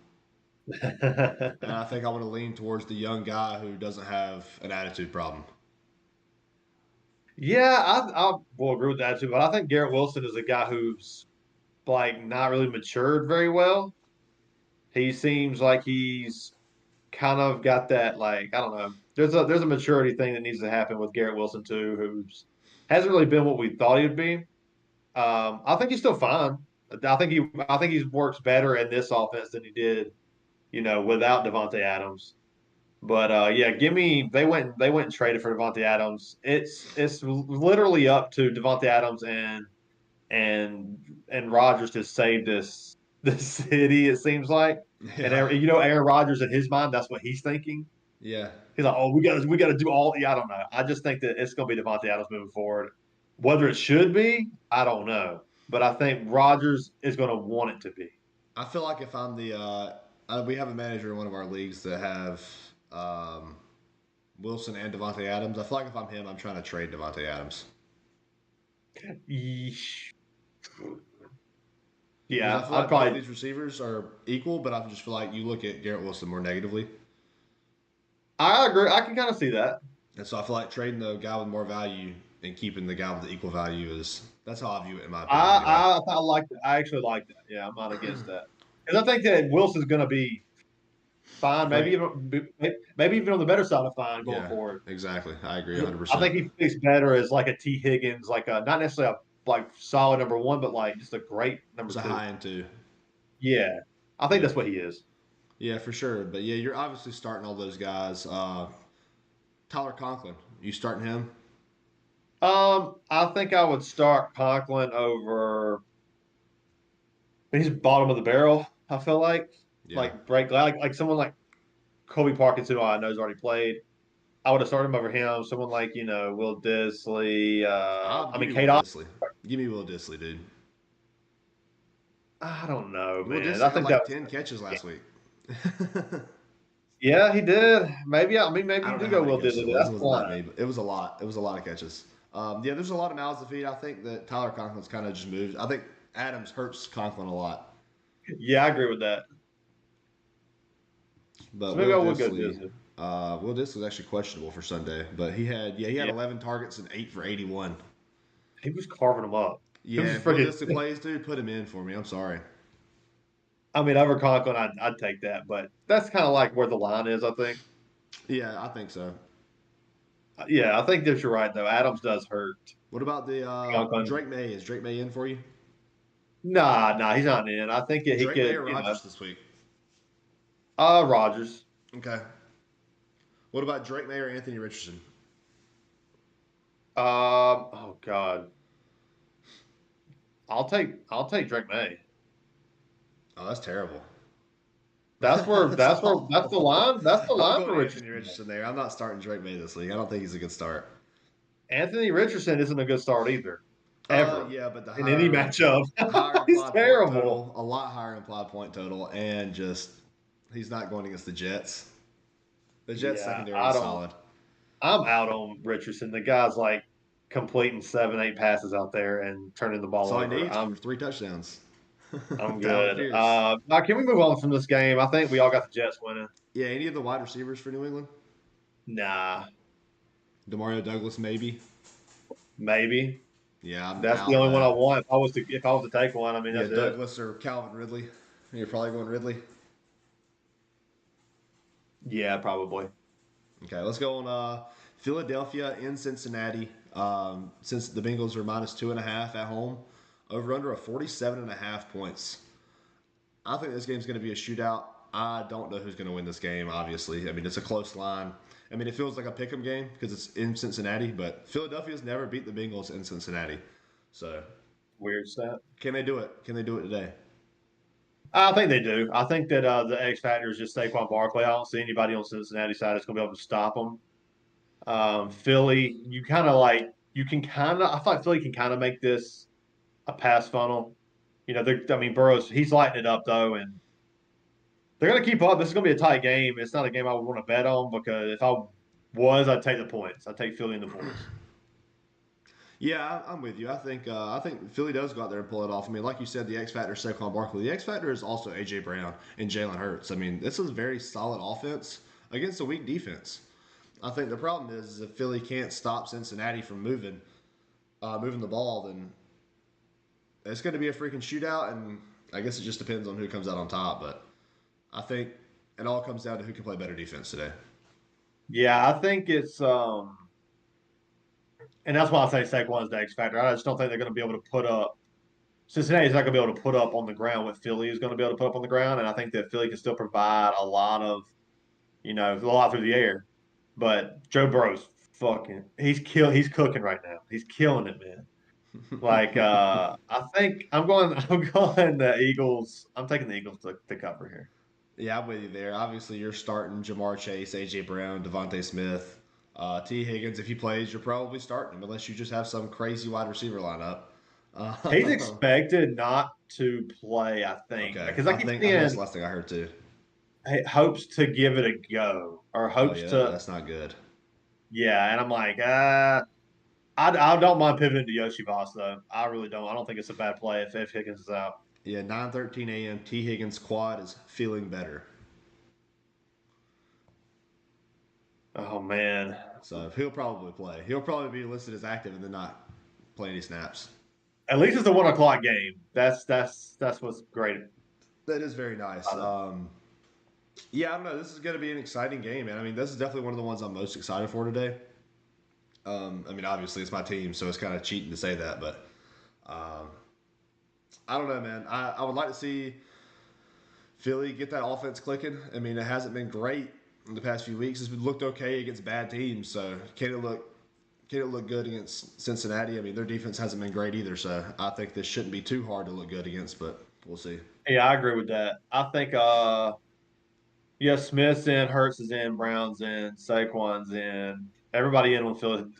And I think I want to lean towards the young guy who doesn't have an attitude problem. Yeah, I will agree with that too. But I think Garrett Wilson is a guy who's like not really matured very well. He seems like he's kind of got that like I don't know. There's a maturity thing that needs to happen with Garrett Wilson too, who's hasn't really been what we thought he'd be. I think he's still fine. I think he works better in this offense than he did, without Devontae Adams. But yeah, give me. They went and traded for Devontae Adams. It's literally up to Devontae Adams and and Rodgers to save this city. It seems like, and Yeah, Aaron Rodgers in his mind, that's what he's thinking. yeah. He's like, oh, we got to do all. Yeah, I don't know. I just think that it's going to be Devontae Adams moving forward. Whether it should be, I don't know. But I think Rodgers is going to want it to be. I feel like if I'm the, we have a manager in one of our leagues that have um, Wilson and Devontae Adams. I feel like if I'm him, I'm trying to trade Devontae Adams. Yeesh. Because I Yeah, feel I'd like both probably. these receivers are equal, but I just feel like you look at Garrett Wilson more negatively. I agree. I can kind of see that. And so I feel like trading the guy with more value and keeping the guy with the equal value is that's how I view it in my opinion anyway. I like that. I actually like that. Yeah, I'm not against that because I think that Wilson's going to be fine. Great. Maybe even on the better side of fine going Yeah, forward. exactly. I agree I 100%. think he fits better as like a T Higgins, like a not necessarily a like solid number one, but like just a great number It's a two. high end too. Yeah, I think Yeah. that's what he is. Yeah, for sure. But yeah, you're obviously starting all those guys. Tyler Conklin, you starting him? I think I would start Conklin over. He's bottom of the barrel. I feel Yeah. like break like someone like Kobe Parkinson, who I know has already played. I would have started him over him. Someone like Will Disley. I'll I give mean me Will Kate. Disley. Give me Will Disley, dude. I don't know, Will man. Disley I had think that like was 10 catches yeah. last week. Yeah, he did. Maybe I mean maybe I you don't know do how go many Will catches Disley. it But was. that's It wasn't that fine. many, but it was a lot. It was a lot of catches. Yeah, there's a lot of mouths to feed. I think that Tyler Conklin's kind of just moved. I think Adams hurts Conklin a lot. Yeah, I agree with that. But So maybe Will I would go Disley, Disley. Will Disley was actually questionable for Sunday, but he had Yeah, 11 targets and 8 for 81. he was carving them up. He was Yeah, if Will freaking. Disley plays, dude, put him in for me. I'm sorry. I mean, over Conklin, I'd take that, but that's kind of like where the line is. I think. Yeah, I think so. Yeah, I think that you're right though. Adams does hurt What about the Conklin. Drake May? Is Drake May in for you? Nah, he's not in. I think he Drake May could, or Rogers this week? Rogers. Okay. What about Drake May or Anthony Richardson? Oh God, I'll take Drake May. Oh, that's terrible. That's where That's that's where that's the awful. line. That's the I'm line for going Anthony Richardson. Richardson there. I'm not starting Drake May this week. I don't think he's a good start. Anthony Richardson isn't a good start either, ever Yeah, but the in any higher matchup. higher He's implied point terrible. total, a lot higher implied point total, and just he's not going against the Jets. The Jets Yeah, secondary I is don't. solid. I'm out on Richardson. The guy's like completing 7, 8 passes out there and turning the That's ball all he over. needs for 3 touchdowns. I'm Dalvin good. Pierce. Now can we move on from this game? I think we all got the Jets winning. Yeah, any of the wide receivers for New England? Nah, Demario Douglas, maybe. maybe. Yeah, I'm That's the out on only one I that. want. If I was to take one, I mean Yeah, that's it. Douglas or Calvin Ridley. You're probably going Ridley. Yeah, probably. Okay, let's go on Philadelphia in Cincinnati. Since the Bengals are -2.5 at home, over under a 47.5 points. I think this game's going to be a shootout. I don't know who's going to win this game, obviously. I mean, it's a close line. I mean, it feels like a pick 'em game because it's in Cincinnati, but Philadelphia's never beat the Bengals in Cincinnati. So, Weird stat. can they do it? Can they do it today? I think they do. I think that the X factor is just Saquon Barkley. I don't see anybody on Cincinnati side that's going to be able to stop them. Philly, you can kind of. I thought Philly can kind of make this a pass funnel. You know, I mean, Burrow's he's lighting it up though, and they're going to keep up. This is going to be a tight game. It's not a game I would want to bet on because if I was, I'd take the points. I'd take Philly in the points. Yeah, I'm with you. I think Philly does go out there and pull it off. I mean, like you said, the X factor is Saquon Barkley. The X factor is also AJ Brown and Jalen Hurts. I mean, this is a very solid offense against a weak defense. I think the problem is if Philly can't stop Cincinnati from moving the ball, then it's going to be a freaking shootout. And I guess it just depends on who comes out on top. But I think it all comes down to who can play better defense today. Yeah, I think it's and that's why I say Saquon's the X factor. I just don't think they're going to be able to put up. Cincinnati's not going to be able to put up on the ground what Philly is going to be able to put up on the ground, and I think that Philly can still provide a lot of, a lot through the air. But Joe Burrow's he's cooking right now. He's killing it, man. Like I think I'm going the Eagles. I'm taking the Eagles to cover here. Yeah, I'm with you there. Obviously, you're starting Jamar Chase, AJ Brown, Devontae Smith, T. Higgins. If he plays, you're probably starting him unless you just have some crazy wide receiver lineup. He's Uh, expected not to play, I think, okay, because I keep I think that's seeing the last thing I heard too. hopes to give it a go or Oh hopes yeah, to, that's not good. yeah, and I'm like, I don't mind pivoting to Yoshi Voss though. I really don't. I don't think it's a bad play if Higgins is out. Yeah, 9:13 a.m. T. Higgins quad is feeling better, Oh man, so he'll probably play. He'll probably be listed as active and then not play any snaps. at least it's a 1 o'clock game. That's what's great That is very nice. about it. Yeah, I don't know. This is going to be an exciting game, man. I mean, this is definitely one of the ones I'm most excited for today. I mean, obviously it's my team, so it's kind of cheating to say that, but um, I don't know, man. I would like to see Philly get that offense clicking. I mean, it hasn't been great in the past few weeks. It's looked okay against bad teams, so can it look good against Cincinnati? I mean, their defense hasn't been great either, so I think this shouldn't be too hard to look good against, but we'll see. Yeah, I agree with that. I think yeah, Smith's in, Hurts is in, Brown's in, Saquon's in. Everybody in on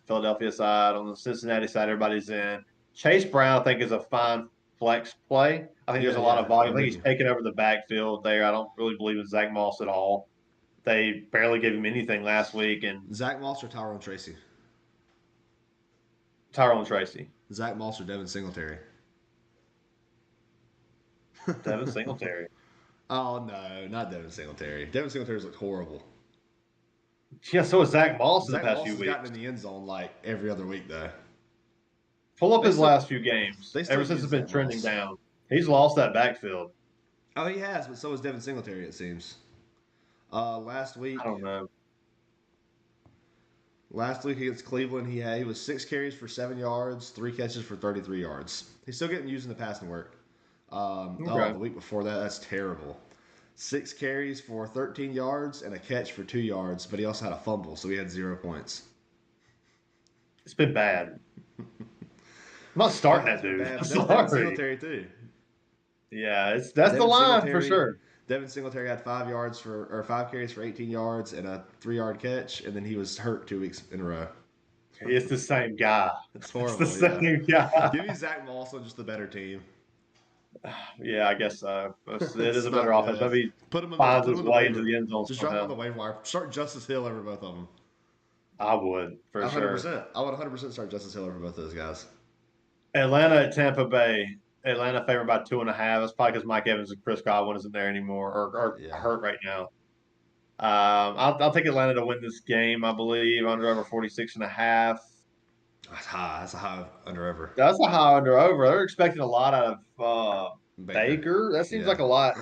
Philadelphia side. On the Cincinnati side, everybody's in. Chase Brown, I think, is a fine flex play. I think there's Yeah, a lot of yeah, volume. I'm I think with he's you. taken over the backfield there. I don't really believe in Zach Moss at all. They barely gave him anything last week, and Zach Moss or Tyrone Tracy? Tyrone Tracy, Zach Moss or Devin Singletary? Devin Singletary. Oh no, not Devin Singletary. Devin Singletary's looked horrible. Yeah, so is Zach Moss in the Zach past Moss few has gotten weeks. in the end zone like every other week though. Pull up They his still last few games. they still Ever since use it's been Zach trending Moss. down, he's lost that backfield. Oh, he has, but so has Devin Singletary. It seems. Last I week, don't know. last week against Cleveland, he was 6 carries for 7 yards, 3 catches for 33 yards. He's still getting used in the passing work. Okay. The week before that, that's terrible. 6 carries for 13 yards and a catch for 2 yards, but he also had a fumble, so he had 0 points. It's been bad. I'm not It starting has that been dude. bad, I'm but that's Devin sorry. Singletary too. Yeah, that's the Devin line for Singletary, sure. Devin Singletary had 5 carries for 18 yards and a 3 yard catch, and then he was hurt 2 weeks in a row. It's the same guy. It's It's the horrible, yeah. same guy. Give me Zach Moss on just the better team. Yeah, I guess so. It is It's a better not offense. good. Maybe Put him in the finds put him his in the way into waiver. the end zone Just drop him on somehow. the waiver wire. Start Justice Hill over both of them. I would for sure. 100%. I would 100% start Justice Hill over both those guys. Atlanta at Tampa Bay. Atlanta favored by 2.5. That's probably because Mike Evans and Chris Godwin isn't there anymore or Yeah, hurt right now. I'll take Atlanta to win this game. I believe under over 46.5. that's high. That's a high under over. That's a high under over. They're expecting a lot out of Baker. Baker. That seems Yeah. like a lot.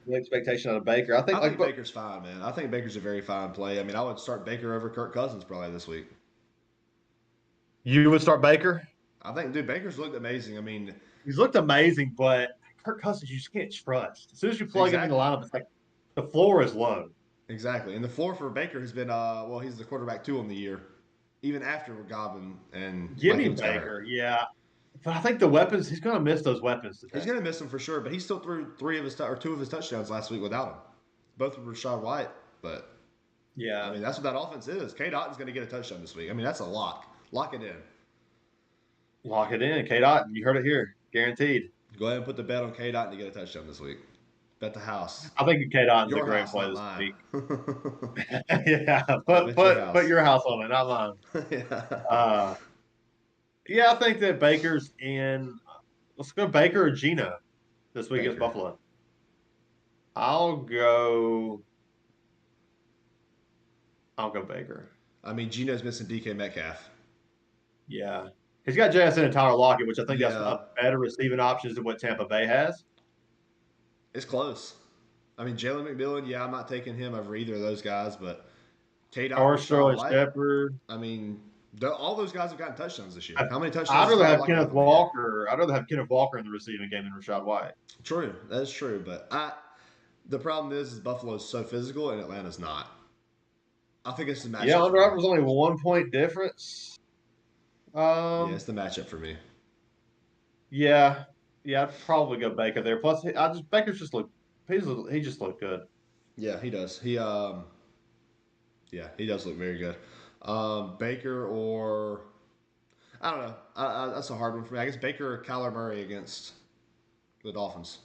the expectation out of Baker. I think I think Baker's fine, man. I think Baker's a very fine play. I mean, I would start Baker over Kirk Cousins probably this week. you would start Baker. I think, dude, Baker's looked amazing. I mean, He's looked amazing, but Kirk Cousins, you just can't trust. As soon as you plug him in the exactly. lineup, it's like the floor is low. Exactly. And the floor for Baker has been, well, he's the quarterback 2 on the year, even after Godwin and Give Mike me Evans got hurt. Baker, yeah. But I think the weapons, he's going to miss those weapons today. He's going to miss them for sure, but he still threw 2 of his touchdowns last week without him. Both were Rashad White, but Yeah. I mean, that's what that offense is. K. Dotton's going to get a touchdown this week. I mean, that's a lock. Lock it in. Lock it in. K. Dot, you heard it here. Guaranteed. Go ahead and put the bet on K. Dot to get a touchdown this week. Bet the house. I think K. Dot's a Your great house, play not this mine. week. Yeah. Bet your house. Put your house on it, not mine. Yeah. Yeah, I think that Baker's in. Let's go Baker or Gino this week against Baker. Buffalo. I'll go Baker. I mean, Gino's missing DK Metcalf. Yeah. He's got JSN and Tyler Lockett, which I think that's Yeah. better receiving options than what Tampa Bay has. It's close. I mean, Jalen McMillan, yeah, I'm not taking him over either of those guys, but K. Dot Or Sterling Shepard. I mean, all those guys have gotten touchdowns this year. How many touchdowns? I'd rather does have Lockett Kenneth on the year? Walker. I'd rather have Kenneth Walker in the receiving game than Rashad White. True, that's true. But the problem is Buffalo's so physical and Atlanta's not. I think it's the matchup. Yeah, Under was only 1 point difference. Yeah, it's the matchup for me. Yeah, I'd probably go Baker there. Plus, Baker's just look. He just looked good. Yeah, he does. He does look very good. Baker or I don't know. That's a hard one for me. I guess Baker or Kyler Murray against the Dolphins.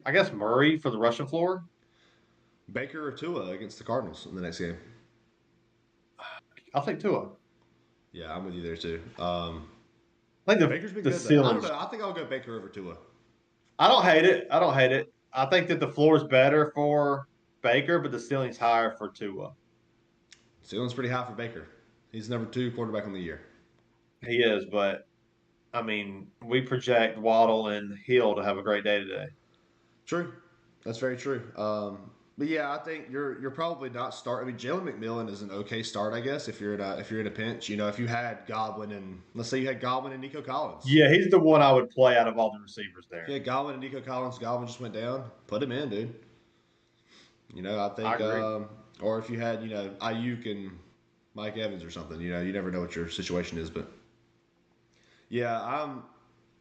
I guess Murray for the rushing floor. Baker or Tua against the Cardinals in the next game. I'll take Tua. Yeah, I'm with you there too. I think Baker's been good. I don't know. I think I'll go Baker over Tua. I don't hate it. I think that the floor is better for Baker, but the ceiling's higher for Tua. Ceiling's pretty high for Baker. He's number 2 quarterback on the year. He is, but I mean, we project Waddle and Hill to have a great day today. True, that's very true. But yeah, I think you're probably not starting. I mean, Jalen McMillan is an okay start, I guess, if you're in a pinch. You know, if you had Godwin and let's say you had Godwin and Nico Collins. Yeah, he's the one I would play out of all the receivers there. If you had Godwin and Nico Collins, Godwin just went down. Put him in, dude. You know, I think. Or if you had Ayuk and Mike Evans or something. You know, you never know what your situation is, but yeah, I'm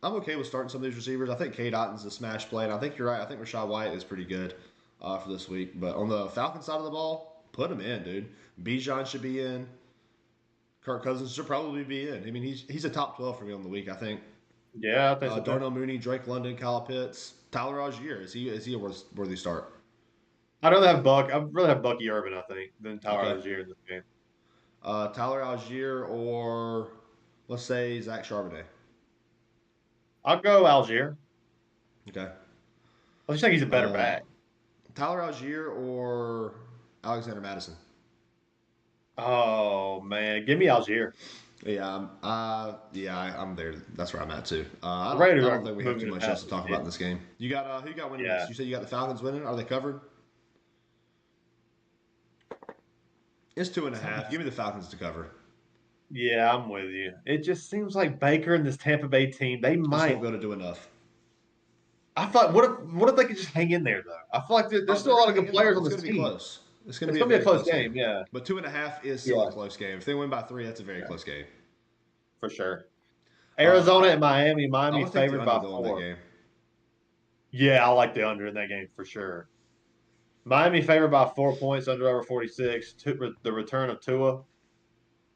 okay with starting some of these receivers. I think K. Dotton's a smash play, and I think you're right. I think Rashad White is pretty good for this week. But on the Falcons side of the ball, put him in, dude. Bijan should be in. Kirk Cousins should probably be in. I mean, he's a top 12 for me on the week, I think. Yeah, I think so. Darnell Mooney, Drake London, Kyle Pitts, Tyler Algier. Is he a worthy start? I'd rather have Bucky Irvin, I think, than Tyler Algier in this game. Tyler Algier or let's say Zach Charbonnet. I'll go Algier. Okay. I just think he's a better back. Tyler Algier or Alexander Madison? Oh man, give me Algier. Yeah, I'm there. That's where I'm at too. I Raiders don't are think we have too moving much to else to talk pass. about in this game. You got who you got winning? Yeah. This? You said you got the Falcons winning. Are they covered? It's 2.5. Give me the Falcons to cover. Yeah, I'm with you. It just seems like Baker and this Tampa Bay team, they Just might. won't be able to do enough. I thought, what if they could just hang in there though? I feel like there's still a lot of good players on this It's team. going to be close. It's going It's to gonna be a close game, yeah, But 2.5 is still a close game. If they win by 3, that's a very close game. for sure. Arizona and Miami. Miami I'll take favored the by under on that 4. game. Yeah, I like the under in that game for sure. Miami favored by 4 points, under over 46. The return of Tua.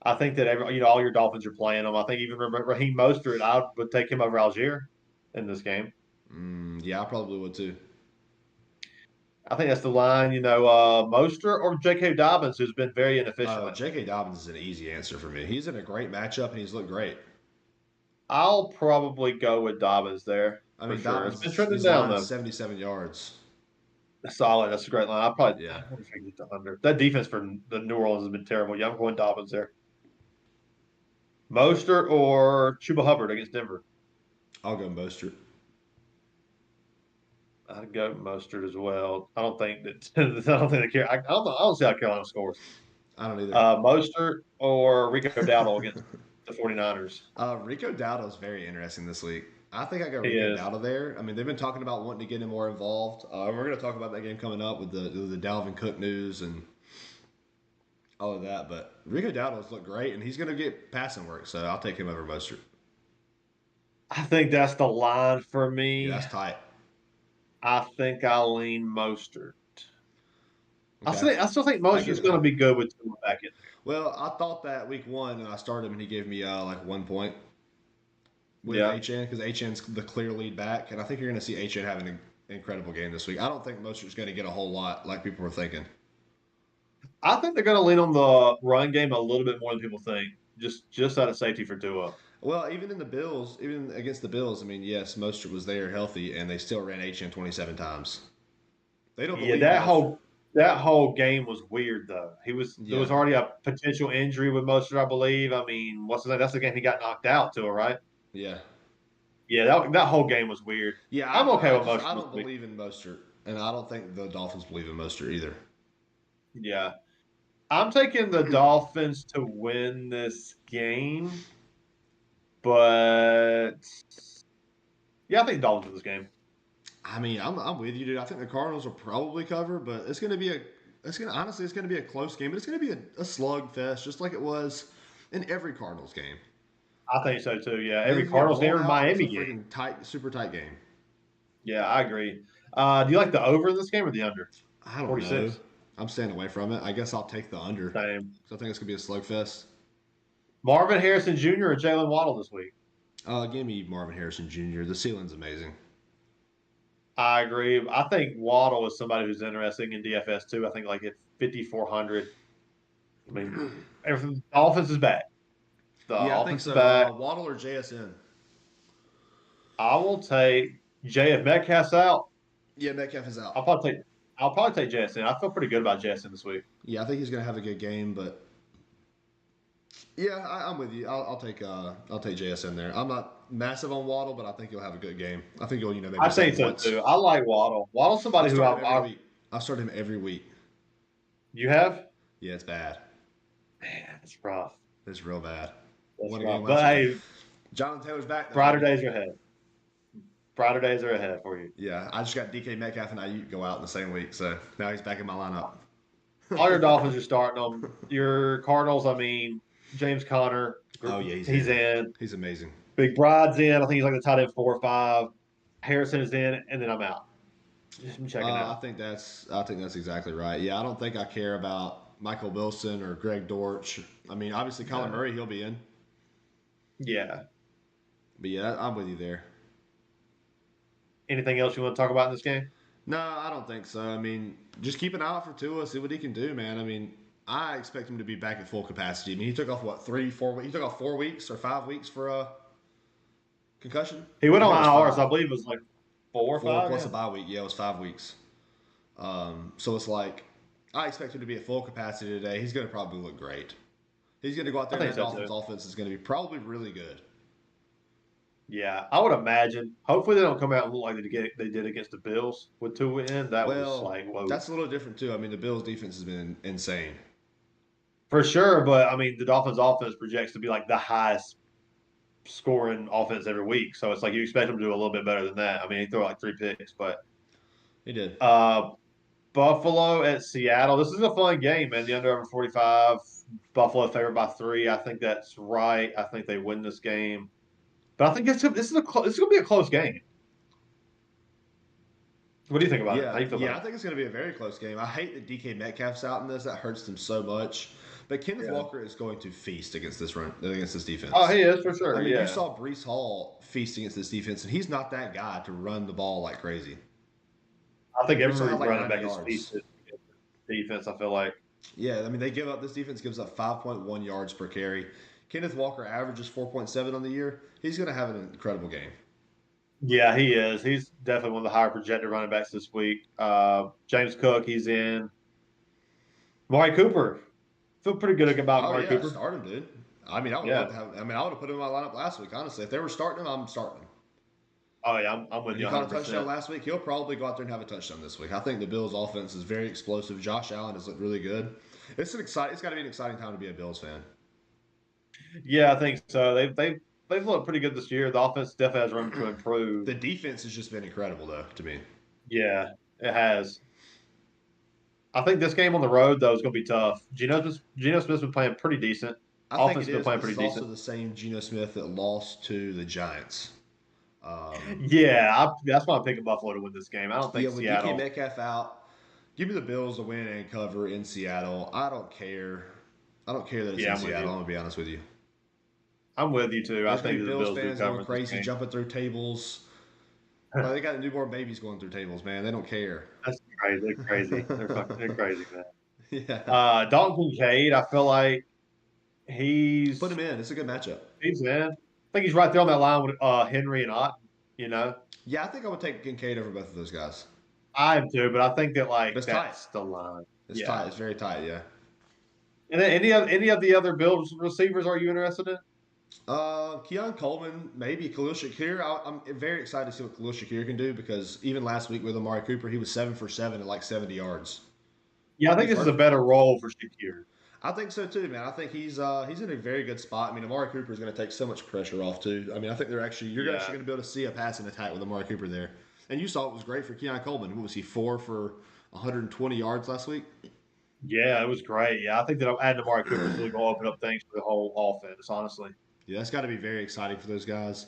I think that all your Dolphins are playing them. I think even Raheem Mostert, I would take him over Algier in this game. Yeah, I probably would too. I think that's the line. Mostert or J.K. Dobbins, who's been very inefficient. J.K. Dobbins is an easy answer for me. He's in a great matchup and he's looked great. I'll probably go with Dobbins there. I mean, sure. Dobbins It's been trending his down line though. is 77 yards. Solid. That's a great line. I wonder if I can get the under. That defense for the New Orleans has been terrible. Yeah, I'm going Dobbins there. Mostert or Chuba Hubbard against Denver? I'll go Mostert. I'd go Mostert as well. I don't think that. I don't think they care. I don't know. I don't see how Carolina scores. I don't either. Mostert or Rico Dowdle against the 49ers. Rico Dowdle is very interesting this week. I think I got He Rico is. Dowdle there. I mean, they've been talking about wanting to get him more involved. We're going to talk about that game coming up with the Dalvin Cook news and all of that. But Rico Dowdle's looked great, and he's going to get passing work, so I'll take him over Mostert. I think that's the line for Yeah, me. that's tight. I think I'll lean Mostert. Okay, I still think I get Mostert's it going to though. be good with Tua back in Well, I thought that week one, and I started him, and he gave me like 1 point there. with Yeah. HN because HN's the clear lead back, and I think you're going to see HN having an incredible game this week. I don't think Mostert's going to get a whole lot like people were thinking. I think they're going to lean on the run game a little bit more than people think, just out of safety for Tua. Well, even in the Bills, even against the Bills, I mean, yes, Mostert was there healthy, and they still ran HN 27 times. They don't Yeah, believe in Mostert. that whole game was weird though. There Yeah, was already a potential injury with Mostert, I believe. I mean, what's his name? That's the game he got knocked out to, right? yeah, Yeah, that whole game was weird. yeah. I'm okay with I Mostert this don't week. believe in Mostert, and I don't think the Dolphins believe in Mostert either. Yeah, I'm taking the Dolphins to win this game, but yeah, I think Dolphins win this game. I mean, I'm with you, dude. I think the Cardinals will probably cover, but it's gonna be a close game, but it's gonna be a slugfest, just like it was in every Cardinals game. I think so too. Yeah, I mean, it every can get Cardinals game, blown every out, or it's a Miami game. freaking tight, super tight game. Yeah, I agree. Do you like the over in this game or the under? I don't know. 46. I'm staying away from it. I guess I'll take the under Same. because I think it's gonna be a slugfest. Marvin Harrison Jr. or Jalen Waddle this week? Give me Marvin Harrison Jr. The ceiling's amazing. I agree. I think Waddle is somebody who's interesting in DFS too. I think like at 5,400. I mean, everything. The offense is back. The Yeah, I think offense is so. back. Waddle or JSN. I will take JF Metcalf's out. Yeah, Metcalf is out. I'll probably take JSN. I feel pretty good about JSN this week. Yeah, I think he's gonna have a good game, but yeah, I'm with you. I'll take JSN there. I'm not massive on Waddle, but I think he'll have a good game. I think he'll maybe I save think so points. too. I like Waddle. Waddle's I somebody who start him every week. I start him every week. you have. Yeah, it's bad. Man, it's rough. It's real bad. That's Won a rough. game But last week. hey, Jonathan Taylor's back. Though, brighter baby. days are ahead. Brighter days are ahead for you. Yeah, I just got DK Metcalf and Ayuk go out in the same week, so now he's back in my lineup. All your Dolphins are starting them. Your Cardinals, I mean, James Conner. Oh yeah, he's in. He's amazing. Big Bride's in. I think he's like the tight end 4 or 5. Harrison is in, and then I'm out. Just checking out. I think that's exactly right. Yeah, I don't think I care about Michael Wilson or Greg Dortch. I mean, obviously Kyler Murray, he'll be in. Yeah. But yeah, I'm with you there. Anything else you want to talk about in this game? No, I don't think so. I mean, just keep an eye out for Tua, see what he can do, man. I mean, I expect him to be back at full capacity. I mean, he took off what 3, 4 weeks. He took off 4 weeks or 5 weeks for a concussion. He went I on think it was IR, so I 5. believe it was like 4 or 5. Four plus Yeah. a bye week. Yeah, it was 5 weeks. So it's like I expect him to be at full capacity today. He's going to probably look great. He's going to go out there I and think that so, Dolphins too. offense is going to be probably really good. Yeah, I would imagine. Hopefully, they don't come out and look like they did against the Bills with 2 in. That was Well, like, whoa. that's a little different too. I mean, the Bills' defense has been insane. For sure, but I mean, the Dolphins' offense projects to be like the highest scoring offense every week. So it's like you expect them to do a little bit better than that. I mean, he threw like 3 picks, but He did. Buffalo at Seattle. This is a fun game, man. The under over 45. Buffalo favored by 3. I think that's right. I think they win this game, but I think this is going to be a close game. What do you think about it? How you feel Yeah, I about it? think it's going to be a very close game. I hate that DK Metcalf's out in this. That hurts them so much. But Kenneth Yeah. Walker is going to feast against this defense. Oh, he is for sure. I mean, Yeah, you saw Brees Hall feast against this defense, and he's not that guy to run the ball like crazy. I think Brees Hall every had like running 90 back is yards. feasted against the defense. I feel like. Yeah, I mean, this defense gives up 5.1 yards per carry. Kenneth Walker averages 4.7 on the year. He's going to have an incredible game. Yeah, he is. He's definitely one of the higher projected running backs this week. James Cook, he's in. Maury Cooper. Feel pretty good about Oh Maury yeah, Cooper. start him, dude. I mean, I would Yeah. love to have. I mean, I would have put him in my lineup last week. Honestly, if they were starting him, I'm starting him. Oh yeah, I'm with He you caught 100. a touchdown percent last week. He'll probably go out there and have a touchdown this week. I think the Bills' offense is very explosive. Josh Allen has looked really good. It's got to be an exciting time to be a Bills fan. Yeah, I think so. They've looked pretty good this year. The offense definitely has room to improve. The defense has just been incredible, though, to me. Yeah, it has. I think this game on the road though is going to be tough. Geno Smith's been playing pretty decent. I think Offense it has been is, playing but this pretty is also decent. the same Geno Smith that lost to the Giants. Yeah, that's why I'm picking Buffalo to win this game. I don't Yeah, think with DK Seattle. Metcalf out, give me the Bills to win and cover in Seattle. I don't care. I don't care that it's Yeah, in I'm with Seattle. you. I'm gonna be honest with you. I'm with you too. I There's gonna think be that the Bills Bills do fans going cover this crazy, game. jumping through tables. Like they got newborn babies going through tables, man. They don't care. That's crazy. They're crazy. They're crazy, man. Yeah, Dalton Kincaid, I feel like put he's him in. It's a good matchup. he's in. I think he's right there on that line with Henry and Ott. You know, Yeah, I think I would take Kincaid over both of those guys. I am too, but I think that But like it's tight. that's the line. It's Yeah. tight. It's very tight. Yeah. And then any of the other Bills receivers are you interested in? Keon Coleman, maybe Khalil Shakir. I'm very excited to see what Khalil Shakir can do because even last week with Amari Cooper, he was 7 for 7 at like 70 yards. Yeah, I think He's this is a perfect. better role for Shakir. I think so too, man. I think he's in a very good spot. I mean, Amari Cooper is going to take so much pressure off too. I mean, I think you're Yeah. actually going to be able to see a passing attack with Amari Cooper there. And you saw it was great for Keon Coleman. What was he 4 for 120 yards last week? Yeah, it was great. Yeah, I think that adding Amari Cooper is really going to open up things for the whole offense, honestly. Yeah, that's got to be very exciting for those guys.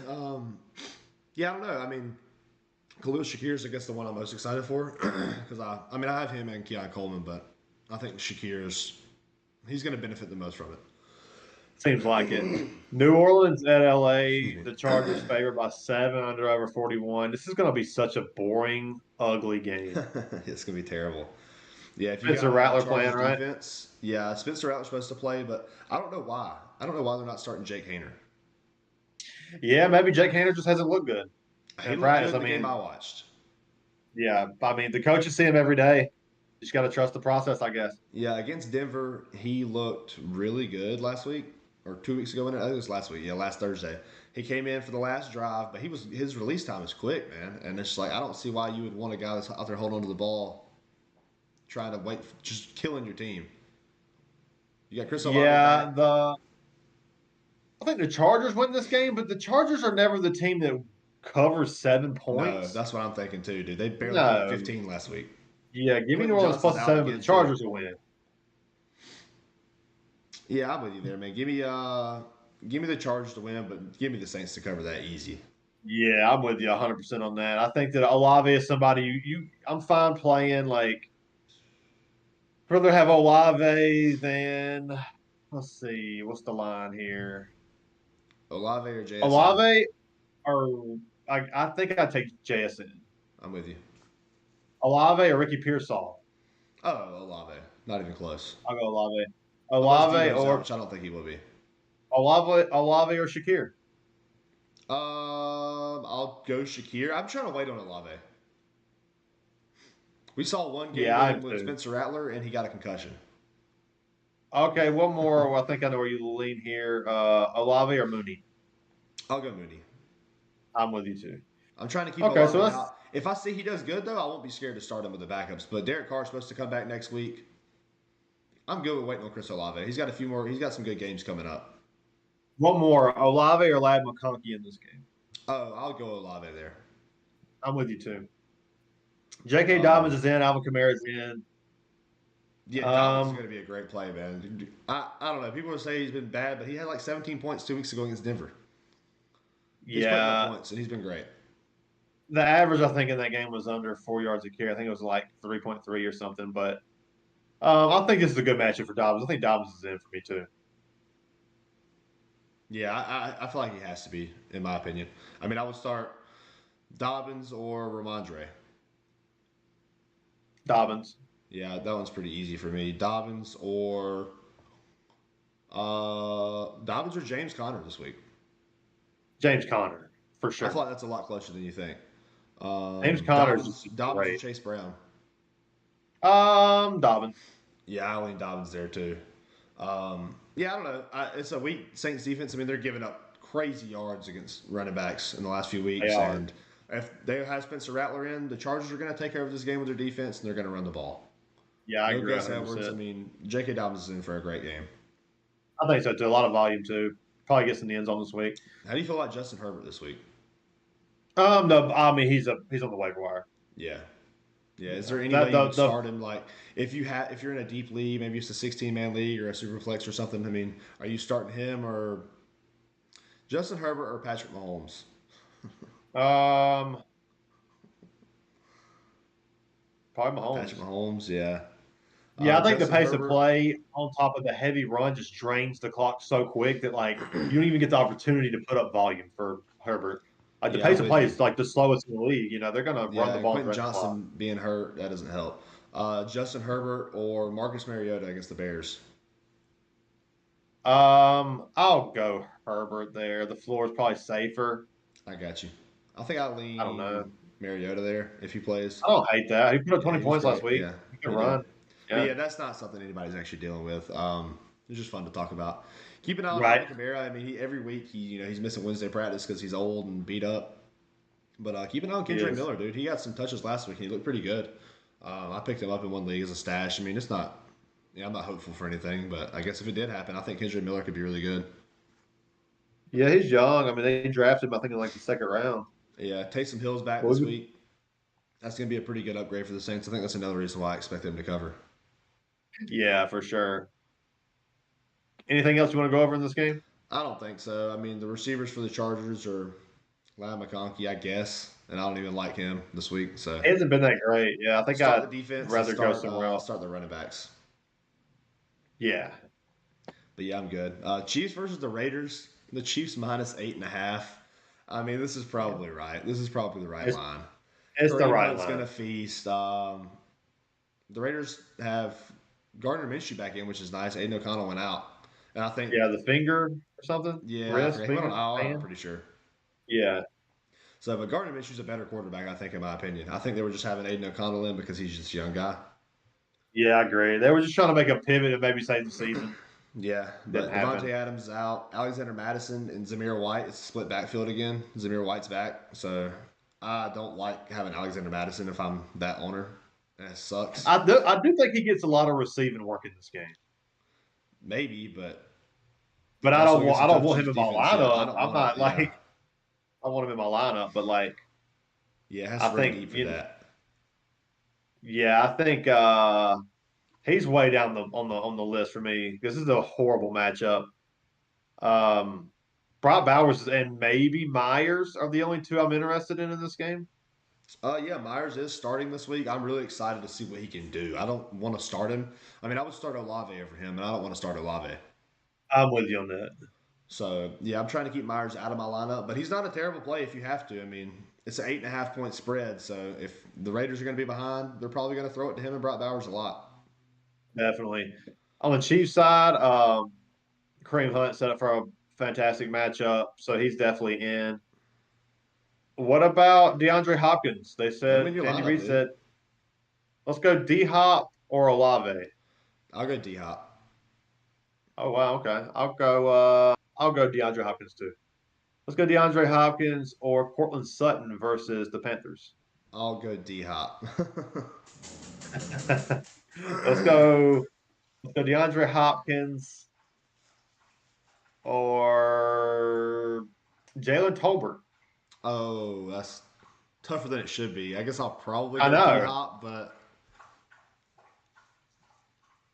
um, yeah, I don't know. I mean, Khalil Shakir's, I guess, the one I'm most excited for because I mean, I have him and Keon Coleman, but I think he's going to benefit the most from it. Seems like it. New Orleans at Excuse LA. me. The Chargers favored by 7 under over 41. This is going to be such a boring, ugly game. It's going to be terrible. Yeah, if you Spencer got Rattler playing, Chargers right? defense, yeah, Spencer Rattler's supposed to play, but I don't know why. I don't know why they're not starting Jake Hayner. Yeah, maybe Jake Hainer just hasn't looked good He in looked good practice. in I the game I mean, watched. yeah, I mean, the coaches see him every day. Just got to trust the process, I guess. Yeah, against Denver, he looked really good last week or 2 weeks ago. I think it was last week. Yeah, last Thursday. He came in for the last drive, but his release time is quick, man. And it's like I don't see why you would want a guy that's out there holding onto the ball, trying to wait, just killing your team. You got Chris Olave Yeah, back. I think the Chargers win this game, but the Chargers are never the team that covers 7 No, points. that's what I'm thinking too, dude. They barely covered No. 15 last week. Yeah, give me New Quentin Orleans Johnson's plus out 7, but the again too. Chargers will win. Yeah, I'm with you there, man. Give me the Chargers to win, but give me the Saints to cover that easy. Yeah, I'm with you 100% on that. I think that Olave is somebody I'm fine playing. Like, rather have Olave than, let's see, what's the line here? Olave or JSN? Olave or I think I'd take JSN. I'm with you. Olave or Ricky Pearsall. Oh, Olave. Not even close. I'll go Olave. Unless Olave Debo's out, or which I don't think he will be. Olave or Shakir. I'll go Shakir. I'm trying to wait on Olave. We saw one game Yeah, with I him am with too. Spencer Rattler, and he got a concussion. Okay, one more. I think I know where you lean here. Olave or Mooney. I'll go Mooney. I'm with you too. I'm trying to keep Okay, Olave so let's. out. If I see he does good, though, I won't be scared to start him with the backups. But Derek Carr's supposed to come back next week. I'm good with waiting on Chris Olave. He's got a few more. He's got some good games coming up. One more, Olave or Lad McConkey in this game. Oh, I'll go Olave there. I'm with you too. J.K. Um, Dobbins is in. Alvin Kamara's in. Yeah, Dobbins is Um, going to be a great play, man. I don't know. People will say he's been bad, but he had like 17 points 2 weeks ago against Denver. He's putting up yeah, points, and he's been great. the average I think in that game was under 4 yards a carry. I think it was like 3.3 or something. But I think this is a good matchup for Dobbins. I think Dobbins is in for me too. Yeah, I feel like he has to be, in my opinion. I mean, I would start Dobbins or Ramondre. Dobbins. Yeah, that one's pretty easy for me. Dobbins or James Conner this week. James Conner for I feel sure. like that's a lot closer than you think. James Conner is just Dobbins or great. Chase Brown. Dobbins. Yeah, I lean Dobbins there too. Yeah, I don't know. It's a weak Saints defense. I mean, they're giving up crazy yards against running backs in the last few They weeks, are. and if they have Spencer Rattler in, the Chargers are going to take over this game with their defense, and they're going to run the ball. Yeah, I No agree Gus Edwards. I 100%. mean, J.K. Dobbins is in for a great game. I think so too. A lot of volume too. Probably gets in the end zone this week. How do you feel about Justin Herbert this week? No, I mean he's on the waiver wire. Yeah. Yeah. Is Yeah, there any that way you would the start him? Like, if you're in a deep league, maybe it's a 16-man league or a super flex or something. I mean, are you starting him or Justin Herbert or Patrick Mahomes? um probably Patrick Mahomes. Mahomes, yeah. Yeah, I think the Justin pace of Herbert, play on top of the heavy run just drains the clock so quick that like you don't even get the opportunity to put up volume for Herbert. Like the yeah, I'm pace of with play you. is like the slowest in the league. They're gonna run Yeah, the and ball and Quentin drain the clock. Johnson being hurt, that doesn't help. Justin Herbert or Marcus Mariota against the Bears. I'll go Herbert there. The floor is probably safer. I got you. I think I I don't know. lean Mariota there if he plays. I don't hate that. He put up Yeah, 20 he was points last great. week. Yeah, He can he did. run. But Yeah. yeah, that's not something anybody's actually dealing with. It's just fun to talk about. Keep an eye on Right. Alvin Kamara. I mean, every week he's missing Wednesday practice because he's old and beat up. But keep an eye on He Kendrick is. Miller, dude. He got some touches last week and he looked pretty good. I picked him up in one league as a stash. I mean, it's not. Yeah, I'm not hopeful for anything, but I guess if it did happen, I think Kendrick Miller could be really good. Yeah, he's young. I mean, they drafted him, I think, in like the second round. Yeah, Taysom Hill's back Well, this week. That's going to be a pretty good upgrade for the Saints. I think that's another reason why I expect them to cover. yeah, for sure. Anything else you want to go over in this game? I don't think so. I mean, the receivers for the Chargers are Lyle McConkey, I guess, and I don't even like him this week. So It hasn't been that great. Yeah, I think start I'd the defense and rather go somewhere else. start the running backs. Yeah. But yeah, I'm good. Chiefs versus the Raiders. The Chiefs minus 8.5. I mean, this is probably right. This is probably the right It's, line. it's the Kareem right Hunt's line. gonna feast. The Raiders have Gardner Minshew back in, which is nice. Aiden O'Connell went out, and I think Yeah, the finger or something? yeah, I Wrist, forget. He went on finger, IR. I'm hand? pretty sure. Yeah. So, but Gardner Minshew's a better quarterback, I think, in my opinion. I think they were just having Aiden O'Connell in because he's just a young guy. Yeah, I agree. They were just trying to make a pivot and maybe save the season. Yeah, Didn't but happen. Devontae Adams is out. Alexander Madison and Zamir White. It's a split backfield again. Zamir White's back, so I don't like having Alexander Madison if I'm that owner. That sucks. I do think he gets a lot of receiving work in this game. Maybe, but But he I also don't against want a I don't tough want him Chiefs in my defense. Yeah, I lineup. don't I'm want not to. Yeah, like I want him in my lineup, but like yeah, it has I to run think deep for that. I think he's way down on the list for me. This is a horrible matchup. Um, Brock Bowers and maybe Myers are the only two I'm interested in this game. Yeah, Myers is starting this week. I'm really excited to see what he can do. I don't want to start him. I mean, I would start Olave over him, and I don't want to start Olave. I'm with you on that. So yeah, I'm trying to keep Myers out of my lineup, but he's not a terrible play if you have to. I mean, it's an 8.5 point spread, so if the Raiders are going to be behind, they're probably going to throw it to him and Brock Bowers a lot. Definitely. On the Chiefs side, Kareem Hunt set up for a fantastic matchup, so he's definitely in. What about DeAndre Hopkins? They Put him in said your Andy lineup, Reid dude. said, "Let's go D Hop or Olave." I'll go D Hop. Oh wow, okay. I'll go DeAndre Hopkins too. Let's go DeAndre Hopkins or Cortland Sutton versus the Panthers. I'll go D Hop. let's go DeAndre Hopkins or Jalen Tolbert. Oh, that's tougher than it should be. I guess I'll probably I go D know. Hop, but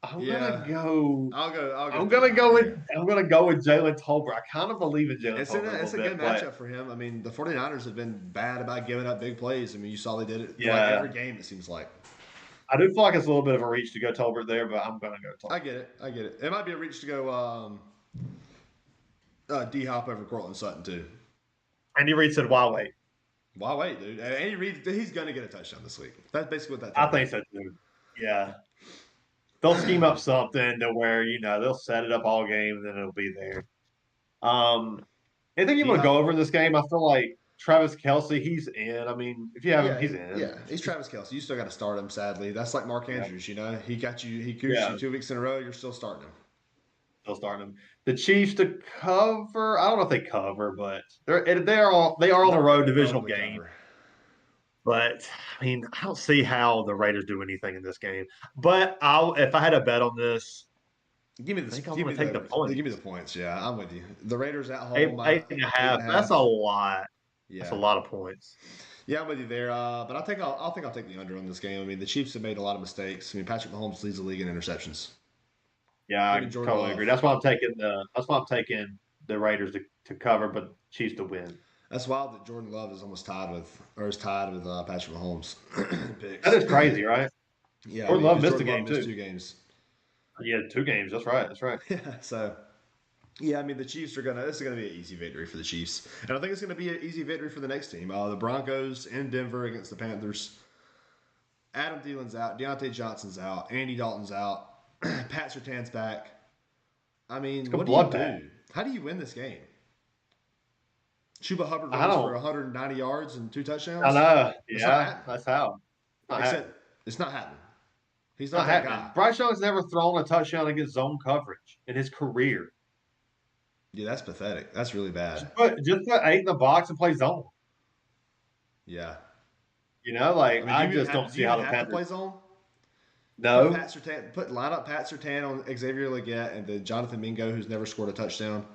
I'm gonna yeah, go I'll go I'm D gonna Hop go with there. Jalen Tolbert. I kind of believe in Jalen Tolbert a It's little a good bit, but matchup for him. I mean, the 49ers have been bad about giving up big plays. I mean, you saw they did it for like yeah, every game, it seems like. I do feel like it's a little bit of a reach to go Tolbert there, but I'm gonna go I Tolbert. get it. I get it. It might be a reach to go D Hop over Cortland Sutton, too. Andy Reid said, "Why wait?" Why wait, dude? Andy Reid, he's going to get a touchdown this week. That's basically what that I tells me. think so too. Yeah, they'll scheme up something to where they'll set it up all game, and then it'll be there. Um, anything you D want to go Hop, over in this game? I feel like Travis Kelsey, he's in. I mean, if you have him, yeah, he's in. he's Travis Kelsey. You still got to start him, sadly. That's like Mark Yeah, Andrews, He got you, he goosed yeah, you 2 weeks in a row. You're still starting him. they'll start him. The Chiefs to cover. I don't know if they cover, but they are on the road They're going divisional to game. cover. But I mean, I don't see how the Raiders do anything in this game. But if I had a bet on this, Give me I the think I'm give going me to take the the points. give me the points. Yeah, I'm with you. The Raiders at Eight, home, eight and a eight and half. a That's a half. lot. That's a Yeah, lot of points. yeah, I'm with you there. But I think I'll take the under on this game. I mean, the Chiefs have made a lot of mistakes. I mean, Patrick Mahomes leads the league in interceptions. Yeah, Even I Jordan totally agree. Love. That's why I'm taking the Raiders to cover, but Chiefs to win. That's wild that Jordan Love is almost tied with Patrick Mahomes That picks. is crazy, right? Yeah, I Jordan mean, Love because missed a Jordan game Love missed too. 2 games. Yeah, 2 games. That's right. That's right. Yeah, so yeah, I mean, the Chiefs are gonna. This is gonna be an easy victory for the Chiefs, and I think it's gonna be an easy victory for the next team. The Broncos in Denver against the Panthers. Adam Thielen's out. Deontay Johnson's out. Andy Dalton's out. Pat Surtain's back. I mean, It's a what do you bloodbath. do? How do you win this game? Chuba Hubbard I runs for don't. 190 yards and 2 I touchdowns. know. It's not Yeah, happening. that's how. Not happening. Except it's not happening. He's not Not that happening. guy. Bryce Young's never thrown a touchdown against zone coverage in his career. Yeah, that's pathetic. That's really bad. Just put 8 in the box and play zone. Yeah. I Like mean, I just don't do see you how even the have to Panthers. play zone? No. Line up Pat Surtain on Xavier Legette and then Jonathan Mingo, who's never scored a touchdown.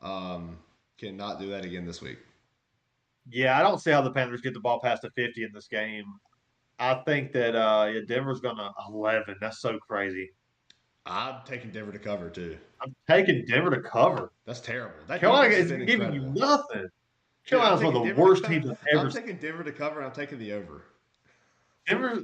Cannot do that again this week. Yeah, I don't see how the Panthers get the ball past the 50 in this game. I think that yeah, Denver's gonna 11. That's so crazy. I'm taking Denver to cover too. I'm taking Denver to cover. That's terrible. That Carolina defense has is been giving you incredible. nothing. Dude, I'm Carolina's one taking of the Denver worst to cover. teams I've ever I'm seen. taking Denver to cover and I'm taking the over. Denver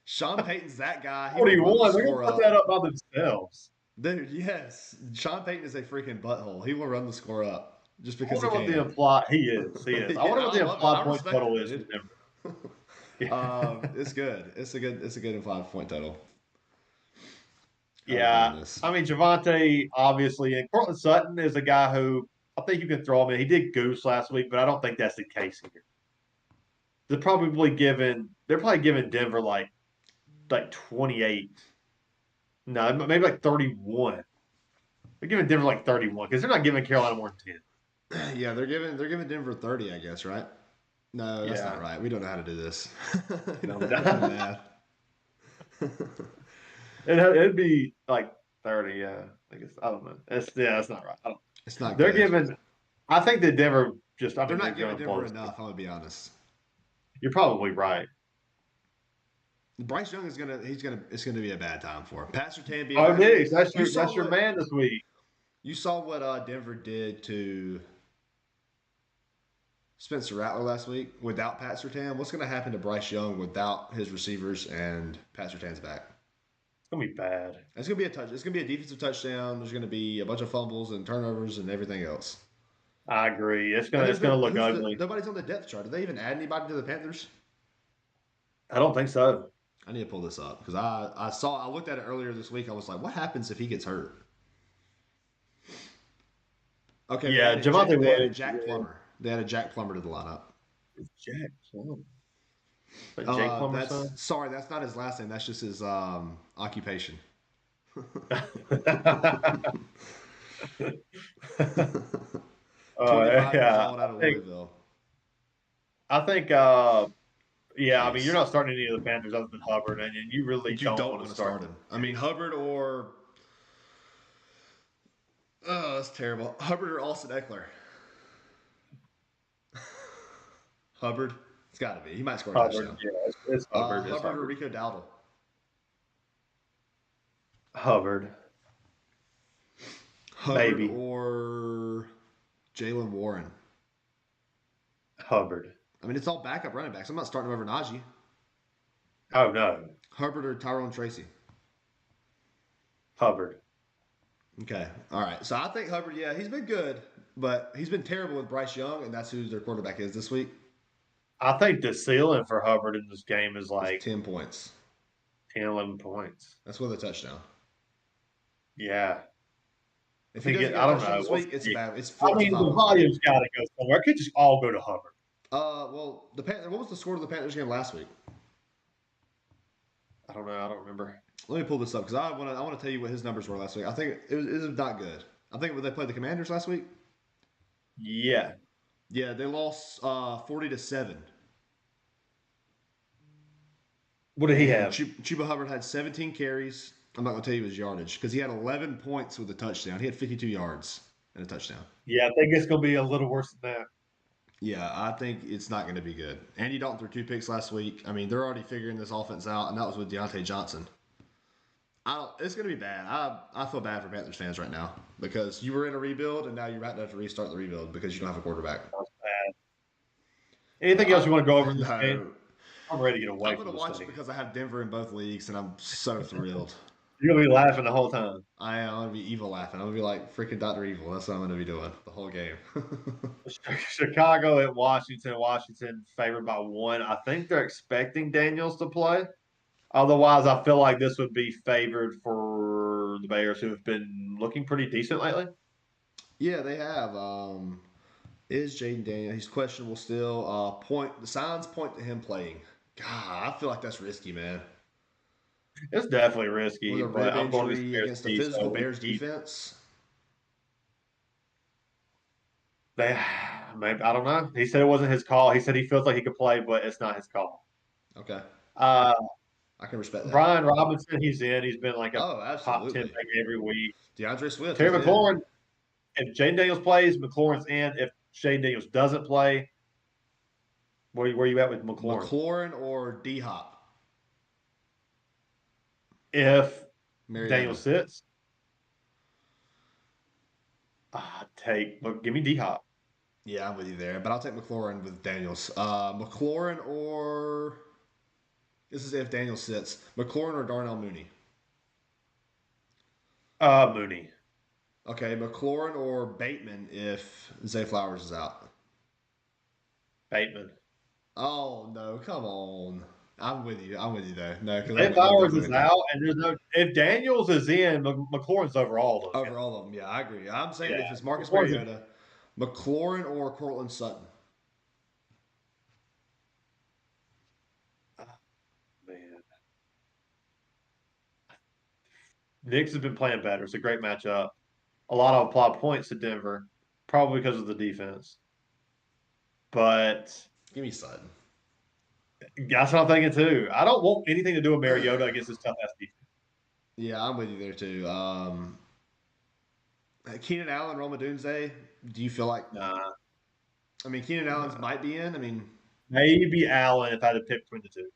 Sean Payton's that guy. He will run 41. the They're score gonna put up. that up by themselves. Dude, yes. Sean Payton is a freaking butthole. He will run the score up just I because he wonder what the can. implied he is. He is. I Yeah, wonder what the I love it. I implied point respect total it, is for dude. Denver. Yeah. It's good. It's a good implied point total. Yeah, This. I mean Javante obviously, and Cortland Sutton is a guy who I think you can throw him in. He did goose last week, but I don't think that's the case here. They're probably giving Denver like 28. No, maybe like 31. They're giving Denver like 31 because they're not giving Carolina more than 10. Yeah, they're giving Denver 30, I guess, right? No, that's not right. We don't know how to do this. We don't know how to do math. It'd be like 30. Yeah, I guess I don't know. That's not right. It's not They're good. giving. I think that Denver just. I They're mean, not giving gonna Denver blow enough, I'm gonna be honest. You're probably right. Bryce Young it's gonna be a bad time for him. Pat Surtain be a Oh, bad Nix, time. that's your man this week. You saw what Denver did to Spencer Rattler last week without Pat Surtain. What's going to happen to Bryce Young without his receivers and Pat Surtain's back? It's gonna be bad. It's going to be a touch. It's going to be a defensive touchdown. There's going to be a bunch of fumbles and turnovers and everything else. I agree. It's gonna look ugly. Nobody's on the depth chart. Did they even add anybody to the Panthers? I don't think so. I need to pull this up because I looked at it earlier this week. I was like, what happens if he gets hurt? Okay. Yeah, Javante they added Williams. Jack Plummer. They added Jack Plummer to the lineup. Jack Plummer. Like Jake Plummer's son? Sorry, that's not his last name. That's just his occupation. 25 years old out of Louisville. I think yeah, I mean, you're not starting any of the Panthers other than Hubbard, and you really don't want to start him. I mean, Hubbard or that's terrible. Hubbard or Austin Eckler. Hubbard, it's got to be. He might score a touchdown. Yeah, it's Hubbard. Hubbard or Rico Dowdle. Hubbard. Maybe. Or Jalen Warren. Hubbard. I mean, it's all backup running backs. I'm not starting him over Najee. Oh, no. Hubbard or Tyrone Tracy? Hubbard. Okay. All right. So I think Hubbard, yeah, he's been good, but he's been terrible with Bryce Young, and that's who their quarterback is this week. I think the ceiling for Hubbard in this game is like it's 10 points. 10, 11 points. That's with a touchdown. Yeah. If he doesn't get I don't know. This week, it's bad. It's I mean, the volume's got to go somewhere. It could just all go to Hubbard. Well, what was the score of the Panthers game last week? I don't know. I don't remember. Let me pull this up because I want to tell you what his numbers were last week. I think it was not good. I think when they played the Commanders last week. Yeah. Yeah, they lost 40-7. What did he And have? Chuba Hubbard had 17 carries. I'm not going to tell you his yardage because he had 11 points with a touchdown. He had 52 yards and a touchdown. Yeah, I think it's going to be a little worse than that. Yeah, I think it's not going to be good. Andy Dalton threw 2 picks last week. I mean, they're already figuring this offense out, and that was with Deontay Johnson. It's going to be bad. I feel bad for Panthers fans right now because you were in a rebuild, and now you're about to have to restart the rebuild because you don't have a quarterback. That's bad. Anything else you want to go over in this game? No, I'm ready to get away I'm from going to this watch it thing. because I have Denver in both leagues, and I'm so thrilled. You're going to be laughing the whole time. I am. I'm going to be evil laughing. I'm going to be like freaking Dr. Evil. That's what I'm going to be doing the whole game. Chicago at Washington. Washington favored by 1. I think they're expecting Daniels to play. Otherwise, I feel like this would be favored for the Bears, who have been looking pretty decent lately. Yeah, they have. Is Jaden Daniel? He's questionable still. The signs point to him playing. God, I feel like that's risky, man. It's definitely With risky, a but rib I'm going to injury Bears against the D, physical so Bears defense. they, maybe, I don't know. He said it wasn't his call. He said he feels like he could play, but it's not his call. Okay, Uh, I can respect that. Brian Robinson, he's in. He's been like a Oh, top 10 absolutely. pick every week. DeAndre Swift, he's Terry in. McLaurin, if Jaden Daniels plays, McLaurin's in. If Jaden Daniels doesn't play, where are you at with McLaurin? McLaurin or D Hop? If Mariota. Daniels sits, give me D Hop. Yeah, I'm with you there, but I'll take McLaurin with Daniels. McLaurin or this is if Daniels sits. McLaurin or Darnell Mooney. Mooney. Okay, McLaurin or Bateman if Zay Flowers is out. Bateman. Oh no, come on. I'm with you. I'm with you though. No, because If I'm Flowers definitely is with you. out, and there's no. If Daniels is in, McLaurin's over all of them. Over all of them, yeah, I agree. I'm saying Yeah, if it's Marcus McLaurin's a, Mariota, McLaurin or Cortland Sutton. man. Knicks has been playing better. It's a great matchup. A lot of applaud points to Denver, probably because of the defense. But Give me Sutton. that's what I'm thinking too. I don't want anything to do with Mariota against this tough ass defense. Yeah, I'm with you there too. Keenan Allen, Roma Dunze. Do you feel like? Nah, I mean, Keenan Allen's might be in. I mean, maybe Allen if I had to pick between the two.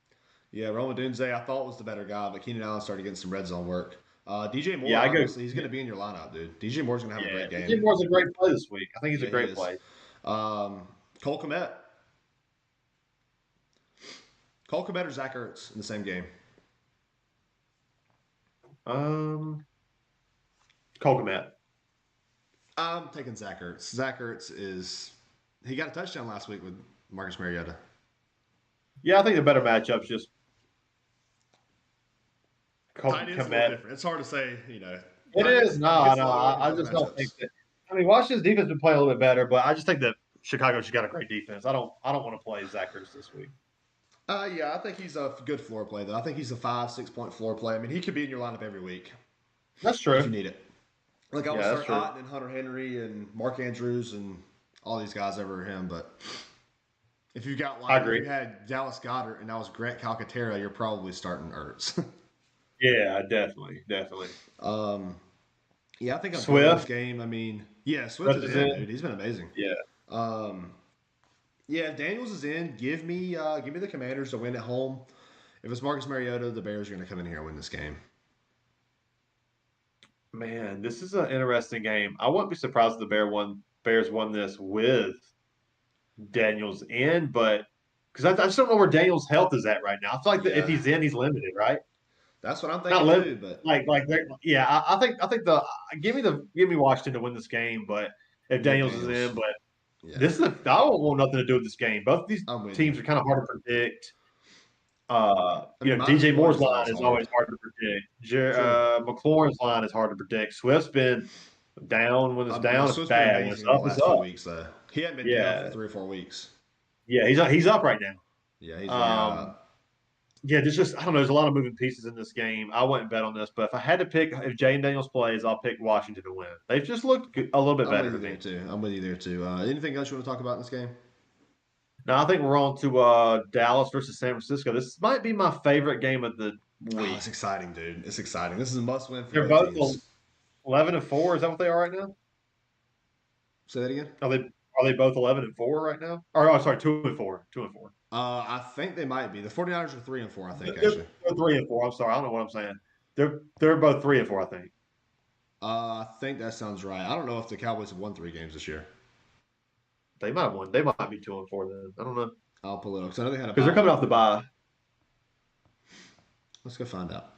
yeah, Roma Dunze I thought was the better guy, but Keenan Allen started getting some red zone work. DJ Moore, Yeah, I go. obviously, he's going to be in your lineup, dude. DJ Moore's going to have a Yeah, great game. Jim Moore's a great play this week. I think he's Yeah, a he great is. play. Cole Kmet. Cole Kmet or Zach Ertz in the same game? Cole Kmet. I'm taking Zach Ertz. Zach Ertz he got a touchdown last week with Marcus Mariota. Yeah, I think the better matchup's just Tight end's a little Kmet. different. It's hard to say, It Tight is. ends No, gets a no. lot of work in I both just don't matchups. think that. I mean, Washington's defense been playing a little bit better, but I just think that Chicago's got a great defense. I don't want to play Zach Ertz this week. Yeah, I think he's a good floor play though. I think he's a 5-6 point floor play. I mean, he could be in your lineup every week That's if you true. need it. Like I would Yeah, that's start true. Otten and Hunter Henry and Mark Andrews and all these guys over him, but if you got I if agree. you had Dallas Goddard and that was Grant Calcaterra, you're probably starting Ertz. Yeah, definitely. Yeah, I think I'm done with this Swift. game. I mean, yeah, Swift Swift is is in, in. dude. He's been amazing. Yeah. Yeah, if Daniels is in, give me the Commanders to win at home. If it's Marcus Mariota, the Bears are going to come in here and win this game. Man, this is an interesting game. I wouldn't be surprised if the Bears won this with Daniels in, but because I just don't know where Daniels' health is at right now. I feel like that if Yeah, he's in, he's limited, right? that's what I'm Not thinking limited. too. But Yeah. I think give me Washington to win this game, but if give me Daniels is Daniels. in, but Yeah, I don't want nothing to do with this game. Both of these I'm with you. teams are kind of hard to predict. I mean, DJ Moore's -1 is line always is hard. always hard to predict. True. McLaurin's line is hard to predict. Swift's been down. When it's down, it's Swift's been bad. When it's amazing in the up, it's last few up. weeks, though. He hadn't been down for Yeah, 3 or 4 weeks. yeah, he's up right now. Yeah, he's really Um, hot. Yeah, there's just I don't know. There's a lot of moving pieces in this game. I wouldn't bet on this, but if I had to pick, if Jane Daniels plays, I'll pick Washington to win. They've just looked a little bit I'm better with to you there me. too. I'm with you there too. Anything else you want to talk about in this game? Now I think we're on to Dallas versus San Francisco. This might be my favorite game of the Oh, week. it's exciting, dude. It's exciting. This is a must win for They're both both teams. 11-4. Is that what they are right now? Say that again. Are they both 11-4 right now? Or oh, sorry, 2-4. 2-4. I think they might be. The 49ers are 3-4, I think, They're, actually. they're 3-4. I'm sorry, I don't know what I'm saying. They're both 3-4. I think I think that sounds right. I don't know if the Cowboys have won 3 games this year. they might have won. They might be 2-4 then. I don't know I'll pull it up because I know they had a because they're bye coming week. off the bye. Let's go find out.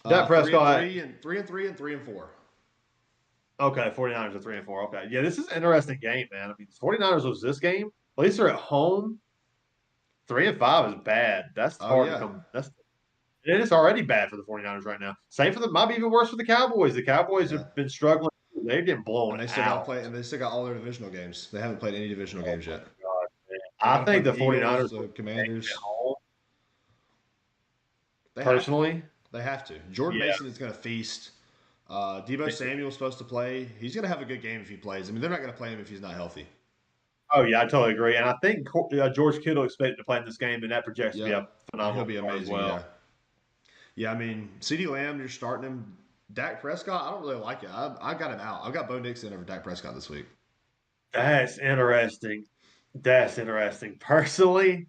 Dak Three and Prescott. three and 3-3 and 3-4. Okay, 49ers are 3-4. Okay. Yeah, this is an interesting game, man. I mean, 49ers was this game. At least they're at home. 3-5 is bad. That's Oh hard to yeah, come. It is already bad for the 49ers right now. Same for the might be even worse for the Cowboys. The Cowboys yeah. have been struggling. They're getting blown And they still got to out. play, and they still got all their divisional games. They haven't played any divisional Oh games my yet. God, man. They got I to play think the the Eagles, 49ers the will take it Commanders. home. They have to. Personally, They have to. Jordan yeah. Mason is going to feast. Debo Samuel's supposed to play. He's going to have a good game if he plays. I mean, they're not going to play him if he's not healthy. Oh yeah, I totally agree. And I think George Kittle expected to play in this game, and that projects to be a Yep. And he'll phenomenal be start as amazing, well. yeah. Yeah, I mean, CeeDee Lamb, you're starting him. Dak Prescott, I don't really like it. I got him out. I've got Bo Nix in over Dak Prescott this week. That's interesting. That's interesting. Personally,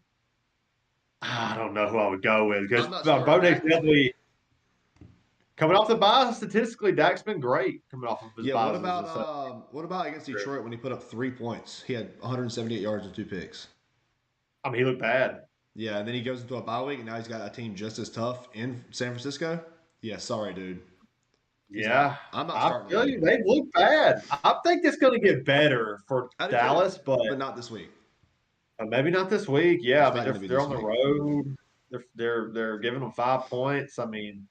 I don't know who I would go with because I'm not Bo starting Nix Dak. definitely coming off the bye. Statistically, Dak's been great coming off of his Yeah, buys. what about against Detroit when he put up 3 points? He had 178 yards and 2 picks. I mean, he looked bad. Yeah, and then he goes into a bye week, and now he's got a team just as tough in San Francisco. Yeah, sorry, dude. He's Yeah, out. I'm not I starting feel him. you. They look bad. I think it's going to get better for I do too, Dallas, but but not this week. maybe not this week. Yeah, It's I mean not going to be they're this on the week. road. They're giving them 5 points. I mean,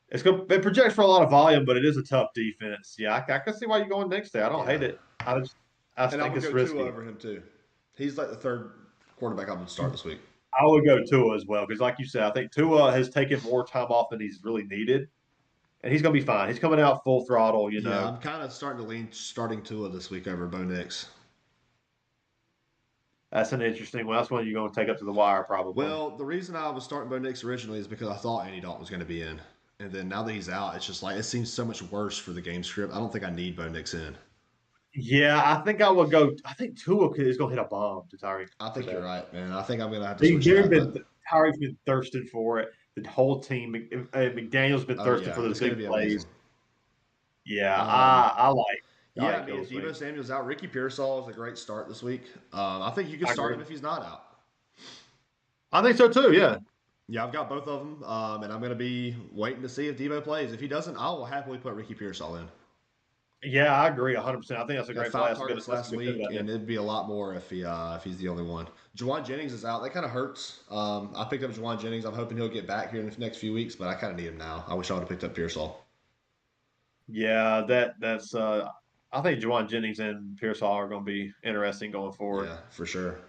it projects for a lot of volume, but it is a tough defense. Yeah, I can see why you're going next day. I don't Yeah, hate it. I and I think would it's go Tua risky. over him too. He's like the third quarterback I would start this week. I would go Tua as well because, like you said, I think Tua has taken more time off than he's really needed, and he's going to be fine. He's coming out full throttle. Yeah, I'm kind of starting to lean starting Tua this week over Bo Nix. That's an interesting one. That's one you're going to take up to the wire, probably. Well, the reason I was starting Bo Nix originally is because I thought Andy Dalton was going to be in. And then now that he's out, it's just like it seems so much worse for the game script. I don't think I need Bo Nix in. Yeah, I think I would go. I think Tua is going to hit a bomb to Tyreek I for think you're that. right, man. I think I'm going to have to They, switch they've that. been But Tyreek's been thirsting for it. The whole team, McDaniel's been oh thirsting yeah, for those it's going to big be plays. amazing. Yeah, Um, I yeah, like I mean, Hill if this week. Debo Samuel's out, Ricky Pearsall is a great start this week. I think you could I start agree. him if he's not out. I think so too. Yeah. Yeah, I've got both of them, and I'm going to be waiting to see if Debo plays. If he doesn't, I will happily put Ricky Pearsall in. Yeah, I agree 100%. I think that's a He had great play. five targets That's a last good pivot week, idea. and it'd be a lot more if he's the only one. Juwan Jennings is out. That kind of hurts. I picked up Juwan Jennings. I'm hoping he'll get back here in the next few weeks, but I kind of need him now. I wish I would have picked up Pearsall. Yeah, that's. I think Juwan Jennings and Pearsall are going to be interesting going forward. Yeah, for sure.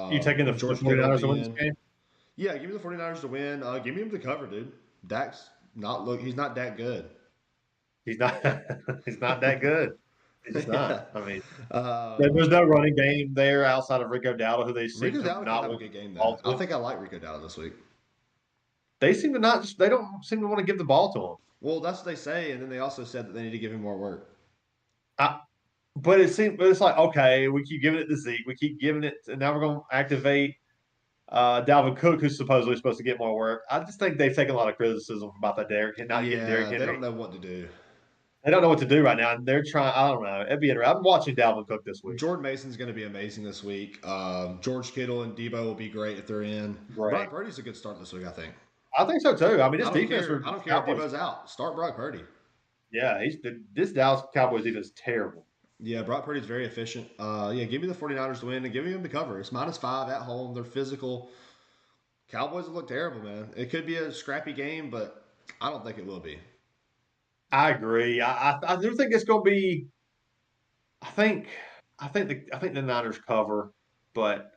You taking the George Kittle will 49ers to be win this in. game? Yeah, give me the 49ers to win. Give me him to cover, dude. Dak's not look. He's not that good. He's not. He's not that good. He's just Yeah. not. I mean, Um, there's no running game there outside of Rico Dowdle, who they seem Rico to Dowdle can not have a want to good give game the though. ball I to. think I like Rico Dowdle this week. They seem to not. They don't seem to want to give the ball to him. Well, that's what they say, and then they also said that they need to give him more work. I, but it's like okay, we keep giving it to Zeke, we keep giving it, and now we're going to activate Dalvin Cook, who's supposedly supposed to get more work. I just think they've taken a lot of criticism about that not getting Derrick Yeah, they Henry. don't know what to do. They don't know what to do right now, and they're trying. I don't know. It'd be interesting. I'm watching Dalvin Cook this week. Jordan Mason's going to be amazing this week. George Kittle and Debo will be great if they're in. Great. Brock Purdy's a good start this week, I think. I think so too. I mean, this defense for I don't care if Cowboys. Debo's out. Start Brock Purdy. Yeah, this Dallas Cowboys defense is terrible. Yeah, Brock Purdy's very efficient. Yeah, give me the 49ers to win and give me them to cover. It's -5 at home. They're physical. Cowboys look terrible, man. It could be a scrappy game, but I don't think it will be. I agree. I do think it's going to be. I think the Niners cover, but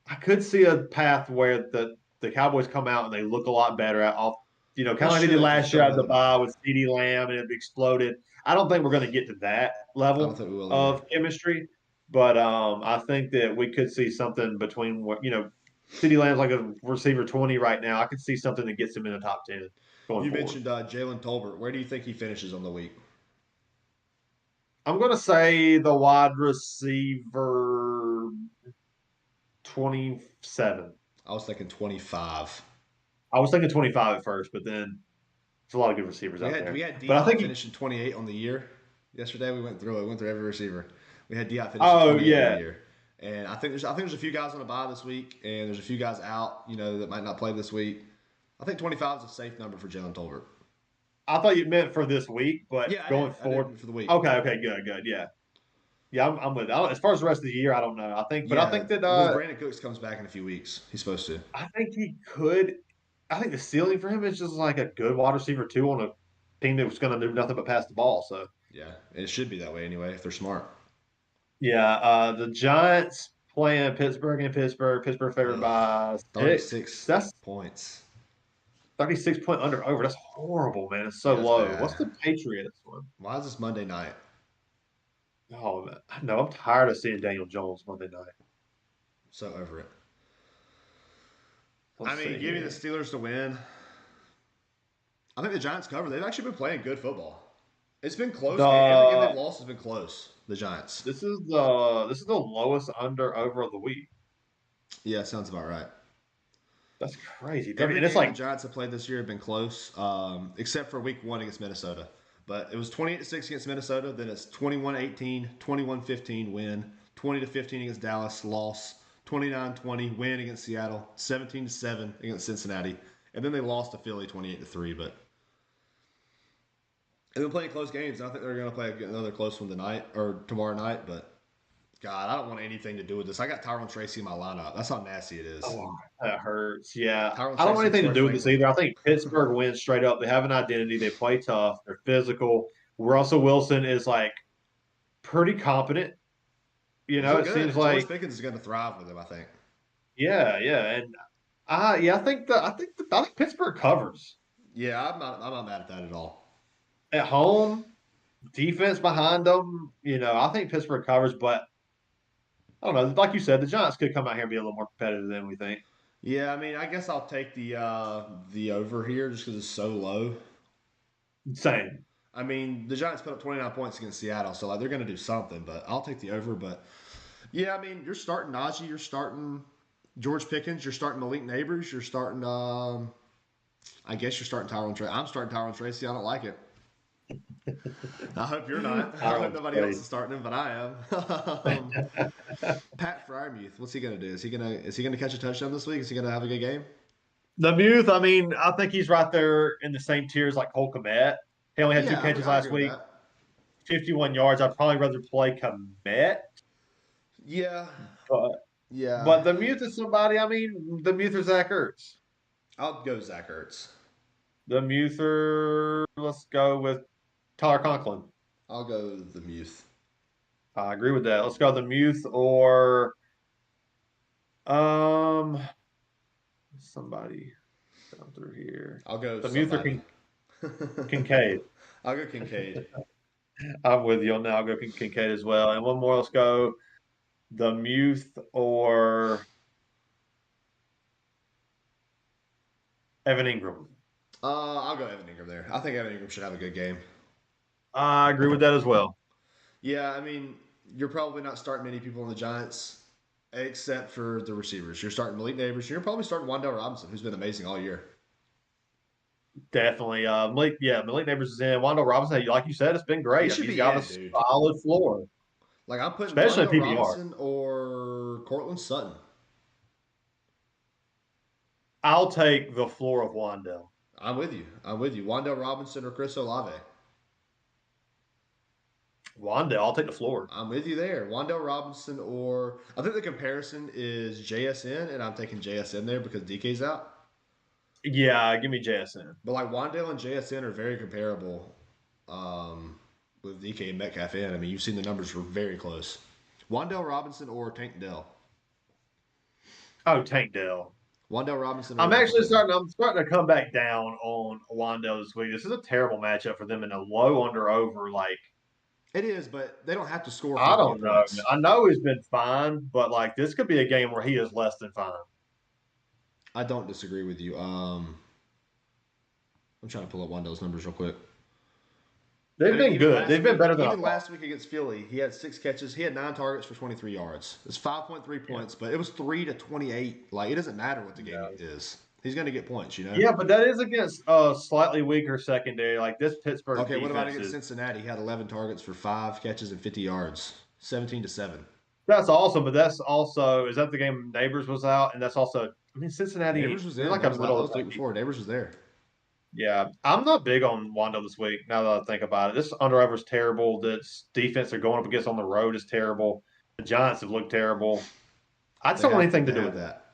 I could see a path where the Cowboys come out and they look a lot better at off, kind They of like they did should, just last year don't out of let the them bye have it. with CeeDee Lamb and it exploded. I don't think we're going to get to that I don't level think we will either. of chemistry, but I think that we could see something between what CeeDee Lamb's like a receiver 20 right now. I could see something that gets him in the top 10 going You forward. mentioned Jalen Tolbert. Where do you think he finishes on the week? I'm going to say the wide receiver 27. I was thinking 25. I was thinking 25 at first, but then there's a lot of good receivers We out had there. we had D But I Hop think he, finishing 28 on the year. Yesterday we went through it. We went through every receiver. We had D Hop finishing oh 28 on the yeah, year. And I think there's a few guys on the bye this week, and there's a few guys out, that might not play this week. I think 25 is a safe number for Jalen Tolbert. I thought you meant for this week, but Yeah, I did. going I forward. did for the week. Okay, good, yeah, yeah. I'm with. As far as the rest of the year, I don't know. But I Yeah. think that Well, Brandon Cooks comes back in a few weeks. He's supposed to. I think he could. I think the ceiling for him is just like a good wide receiver two on a team that was going to do nothing but pass the ball. So Yeah, it should be that way anyway if they're smart. yeah, the Giants playing Pittsburgh in Pittsburgh. Pittsburgh favored Ugh, by 6. 36 That's points. 36-point under over. That's horrible, man. It's so Yeah, it's low. bad. What's the Patriots one? Why is this Monday night? Oh man, no, I'm tired of seeing Daniel Jones Monday night. So over it. I Let's mean, see give me the here. Steelers to win. I think the Giants cover. They've actually been playing good football. It's been close. Every game they've The lost has been close. The Giants. this is the lowest under over of the week. Yeah, sounds about right. That's crazy. 30, Every and it's game the like Giants have played this year have been close, except for week 1 against Minnesota. But it was 28-6 against Minnesota. Then it's 21-18, 21-15 win, 20-15 against Dallas loss, 29-20 win against Seattle, 17-7 against Cincinnati, and then they lost to Philly 28-3. But they've been playing close games. And I think they're going to play another close one tonight or tomorrow night. But God, I don't want anything to do with this. I got Tyrone Tracy in my lineup. That's how nasty it is. oh, that hurts. Yeah, Tyrone I don't want Tracy and anything to Troy do with this Franklin. either. I think Pittsburgh wins straight up. They have an identity. They play tough. They're physical. Russell Wilson is like pretty competent. He's It look seems good. George like Pickens is going to thrive with him, I think. yeah, and yeah, I think Pittsburgh covers Yeah, I'm not mad at that at all. at home. Defense behind them. I think Pittsburgh covers, but I don't know. Like you said, the Giants could come out here and be a little more competitive than we think. Yeah, I mean, I guess I'll take the over here just because it's so low. Same. I mean, the Giants put up 29 points against Seattle, so like they're going to do something. But I'll take the over. But yeah, I mean, you're starting Najee, you're starting George Pickens, you're starting Malik Neighbors, you're starting. I guess you're starting Tyrone Tracy. I'm starting Tyrone Tracy. I don't like it. I hope you're not. I hope Tyrone nobody else Tracy. is starting him, but I am. Pat Fryermuth, what's he gonna do? Is he gonna catch a touchdown this week? Is he gonna have a good game? The Muth, I mean, I think he's right there in the same tier as like Cole Kmet. He only had two Yeah, catches I last agree with week, that. 51 yards. I'd probably rather play Kmet, Yeah, but yeah. but the Muth is somebody. I mean, the Muth or Zach Ertz. I'll go Zach Ertz. The Muther. Let's go with Tyler Conklin. I'll go the Muth. I agree with that. Let's go the Muth or um somebody down through here. I'll go The Muth or somebody. Kincaid. I'll go Kincaid. I'm with you on that. I'll go Kincaid as well. And one more. Let's go the Muth or Evan Ingram. I'll go Evan Ingram there. I think Evan Ingram should have a good game. I agree with that as well. Yeah, I mean, you're probably not starting many people on the Giants except for the receivers. You're starting Malik Neighbors. You're probably starting Wandale Robinson, who's been amazing all year. Definitely. Malik Neighbors is in. Wando Robinson, like you said, it's been He great. I should mean, he's be got a in, dude. solid floor, Like I'm putting especially in Wandale PPR. Robinson or Cortland Sutton. I'll take the floor of Wandell. I'm with you. I'm with you. Wandale Robinson or Chris Olave. Wandell, I'll take the floor. I'm with you there. Wandale Robinson or I think the comparison is JSN, and I'm taking JSN there because DK's out. Yeah, give me JSN. But like Wandale and JSN are very comparable with DK and Metcalf in. I mean, you've seen the numbers were very close. Wandale Robinson or Tank Dell. Oh, Tank Dell. Wandale Robinson or I'm Michael actually Pittman? starting. I'm starting to come back down on Wandale this week. This is a terrible matchup for them in a low under over. Like It is, but they don't have to score I 50 don't know. points. I know he's been fine, but like this could be a game where he is less than fine. I don't disagree with you. I'm trying to pull up Wandale's numbers real quick. I They've mean, been good. They've been better than I even thought. last week against Philly, he had 6 catches. He had 9 targets for 23 yards. It's 5.3 Yeah. points, but it was 3-28. Like it doesn't matter what the game Yeah. is. He's going to get points, you know. Yeah, but that is against a slightly weaker secondary. Like this Pittsburgh Okay, what about defense against is. Cincinnati? He had 11 targets for 5 catches and 50 yards. 17-7. That's awesome, but that's also is that the game Neighbors was out, and that's also. I mean, Neighbors Cincinnati. was They're in. like That a was middle that of was the the week pack. before. Neighbors was there. Yeah, I'm not big on Wando this week. Now that I think about it, this under is terrible. This defense they're going up against on the road is terrible. The Giants have looked terrible. I just They don't want have anything to they do have with it. that.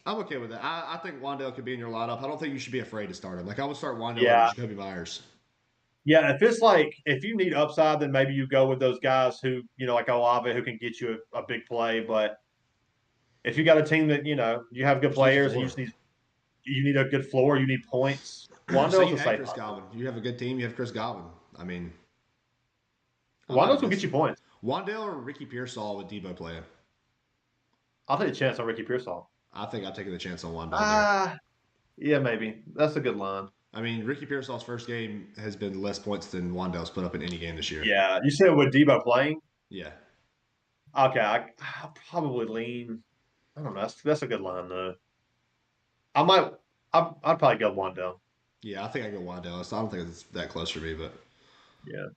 I'm okay with that. I think Wandale could be in your lineup. I don't think you should be afraid to start him. Like I would start Wandale over Yeah, Jacoby Myers. yeah. If it's like if you need upside, then maybe you go with those guys who like Olave who can get you a big play. But if you got a team that you have good Just needs a players and floor. you need a good floor, you need points. So Wando's you a had safe Chris option. Godwin. You have a good team. You have Chris Godwin. I mean, I'm not Wando's will get against you it. points. Wandale or Ricky Pearsall with Debo playing. I'll take a chance on Ricky Pearsall. I think I'm taking the chance on Wandale there. Ah, yeah, maybe that's a good line. I mean, Ricky Pearsall's first game has been less points than Wandale's put up in any game this year. Yeah, you said with Debo playing. Yeah. Okay, I'll probably lean. I don't know. That's a good line though. I might. I'd probably go Wando. Yeah, I think I go Wandale. So I don't think it's that close for me, but Yeah.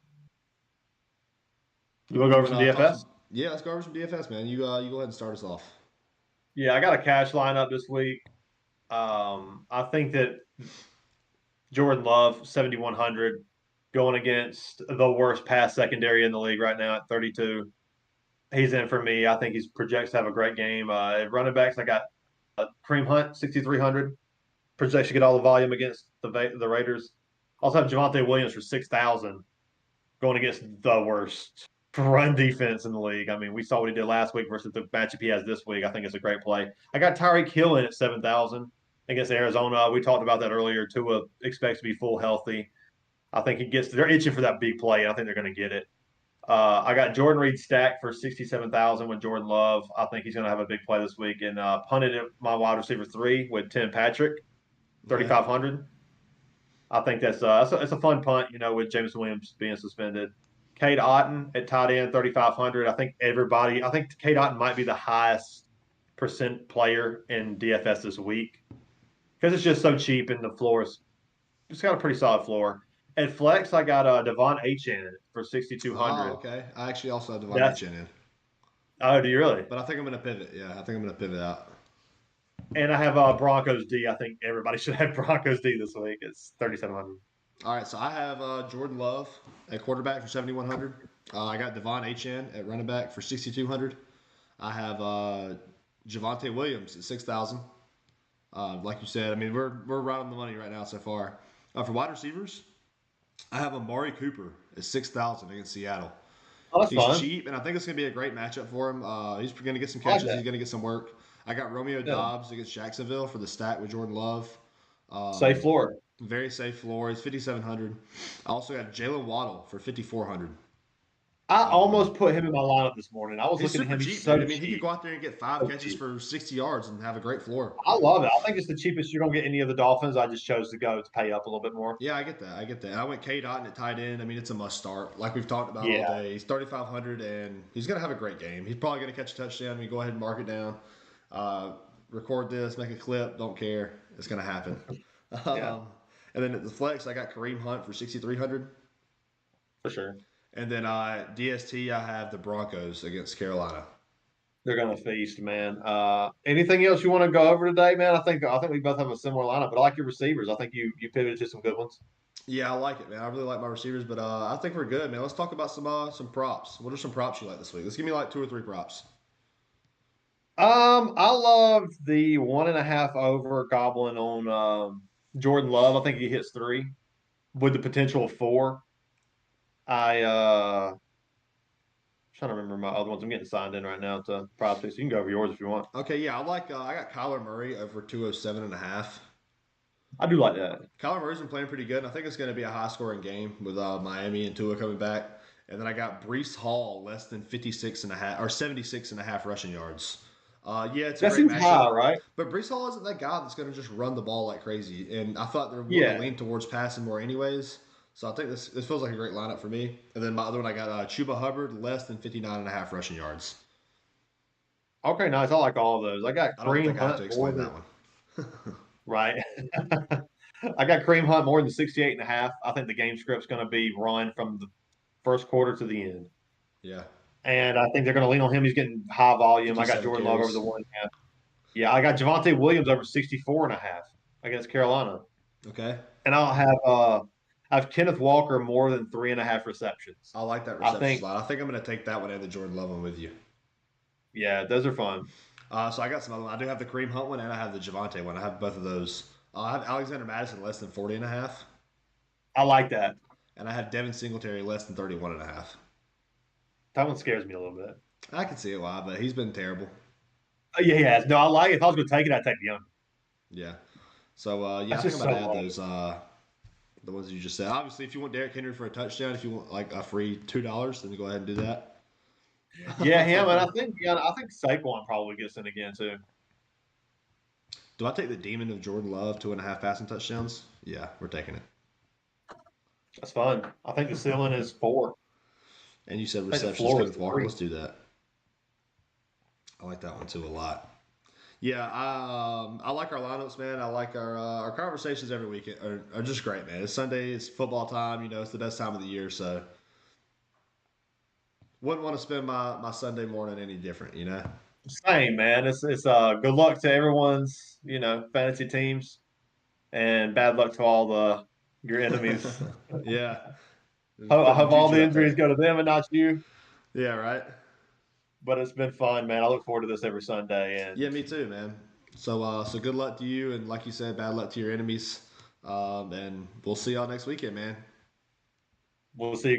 You want to go you over want some to talk DFS? some? Yeah, let's go over some DFS, man. You go ahead and start us off. Yeah, I got a cash lineup this week. I think that Jordan Love 7,100 going against the worst pass secondary in the league right now at 32. He's in for me. I think he's projects to have a great game. At running backs, I got Kareem Hunt 6,300. Projects to get all the volume against the Raiders. Also have Javante Williams for 6,000 going against the worst run defense in the league. I mean, we saw what he did last week versus the matchup he has this week. I think it's a great play. I got Tyreek Hill in at 7,000 against Arizona. We talked about that earlier. Tua expects to be full healthy. I think they're itching for that big play, and I think they're going to get it. I got Jordan Reed stacked for 67,000 with Jordan Love. I think he's going to have a big play this week. And punted at my wide receiver 3 with Tim Patrick, Okay. 3,500. I think that's a fun punt, with James Williams being suspended. Cade Otton at tight end, 3,500. I think Cade Otton might be the highest percent player in DFS this week because it's just so cheap and the floor is it's got a pretty solid floor. At flex, I got Devon H in it for Oh, 6,200. okay. I actually also have Devon That's H in, oh, do you really? but I think I'm going to pivot. Yeah, I think I'm going to pivot out. And I have Broncos D. I think everybody should have Broncos D this week. It's 3,700. All right, so I have Jordan Love at quarterback for 7,100. I got Devon Hn at running back for 6,200. I have Javante Williams at 6,000. Like you said, I mean we're right on the money right now so far. For wide receivers, I have Amari Cooper at 6,000 against Seattle. Oh, that's He's fun. cheap, and I think it's going to be a great matchup for him. He's going to get some I like catches. He's that. going to get some work. I got Romeo Yeah. Dobbs against Jacksonville for the stack with Jordan Love. Safe Um, floor. very safe floor. He's 5,700. I also got Jalen Waddle for 5,400. I Um, almost put him in my lineup this morning. I was he's looking at super him. He's cheap, dude. so I mean, he could cheap. go out there and get five So catches cheap. for 60 yards and have a great floor. I love it. I think it's the cheapest you're going to get any of the Dolphins. I just chose to go to pay up a little bit more. Yeah, I get that. I get that. And I went K. Dotton at tight end. I mean, it's a must start. Like we've talked about all Yeah. day. He's 3,500 and he's going to have a great game. He's probably going to catch a touchdown. I mean, go ahead and mark it down. Uh, record this, make a clip. Don't care. It's going to happen. Yeah, Um, and then at the flex, I got Kareem Hunt for 6,300. for sure. And then DST, I have the Broncos against Carolina. They're going to feast, man. Anything else you want to go over today, man? I think we both have a similar lineup, but I like your receivers. I think you pivoted to some good ones. Yeah, I like it, man. I really like my receivers, but I think we're good, man. Let's talk about some props. What are some props you like this week? Let's give me like 2 or 3 props. I love the 1.5 over goblin on Jordan Love. I think he hits 3 with the potential of 4. I trying to remember my other ones. I'm getting signed in right now to prop picks. You can go over yours if you want. Okay, yeah, I got Kyler Murray over 207.5. I do like that. Kyler Murray's been playing pretty good. And I think it's going to be a high scoring game with Miami and Tua coming back. And then I got Brees Hall less than 56.5 or 76.5 rushing yards. Yeah, it's a That great seems high, matchup. right? But Brees Hall isn't that guy that's going to just run the ball like crazy. And I thought they're going to Yeah. lean towards passing more anyways. So I think this feels like a great lineup for me. And then my other one, I got Chuba Hubbard less than 59.5 rushing yards. Okay, nice. I like all of those. I got I don't Kareem think I have to Hunt more explain than that one. right. I got Kareem Hunt more than 68 and a half. I think the game script's going to be run from the first quarter to the end. Yeah. And I think they're going to lean on him. He's getting high volume. I got 57 Jordan Love over carries. the 1.5. Yeah, I got Javante Williams over 64 and a half against Carolina. Okay. And I have Kenneth Walker more than 3.5 receptions. I like that I reception think, slot. I think I'm going to take that one and the Jordan Love one with you. yeah, those are fun. So I got some other one. I do have the Kareem Hunt one and I have the Javante one. I have both of those. I have Alexander Madison less than 40.5. I like that. And I have Devin Singletary less than 31.5. That one scares me a little bit. I can see it why, but he's been terrible. Yeah, yeah. No, I like it. If I was going to take it, I'd take the under. Yeah. So, yeah, I That's think I'm just so going to add low. those, the ones you just said. Obviously, if you want Derrick Henry for a touchdown, if you want like a free $2, then go ahead and do that. Yeah, him, and I think Saquon probably gets in again too. Do I take the demon of Jordan Love, 2.5 passing touchdowns? Yeah, we're taking it. That's fun. I think the ceiling is 4. And you said I think the receptions, floor is Kenneth Walker. 3. Let's do that. I like that one too a lot. Yeah, I like our lineups, man. I like our conversations every week are just great, man. It's Sunday, it's football time. You know, it's the best time of the year, so wouldn't want to spend my Sunday morning any different. You know. Same man. It's good luck to everyone's fantasy teams, and bad luck to all the your enemies. Yeah, I putting the hope all juju the out injuries there. go to them and not you. Yeah, right. But it's been fun, man. I look forward to this every Sunday, Yeah, and me too, man. So good luck to you, and like you said, bad luck to your enemies. And we'll see y'all next weekend, man. we'll see you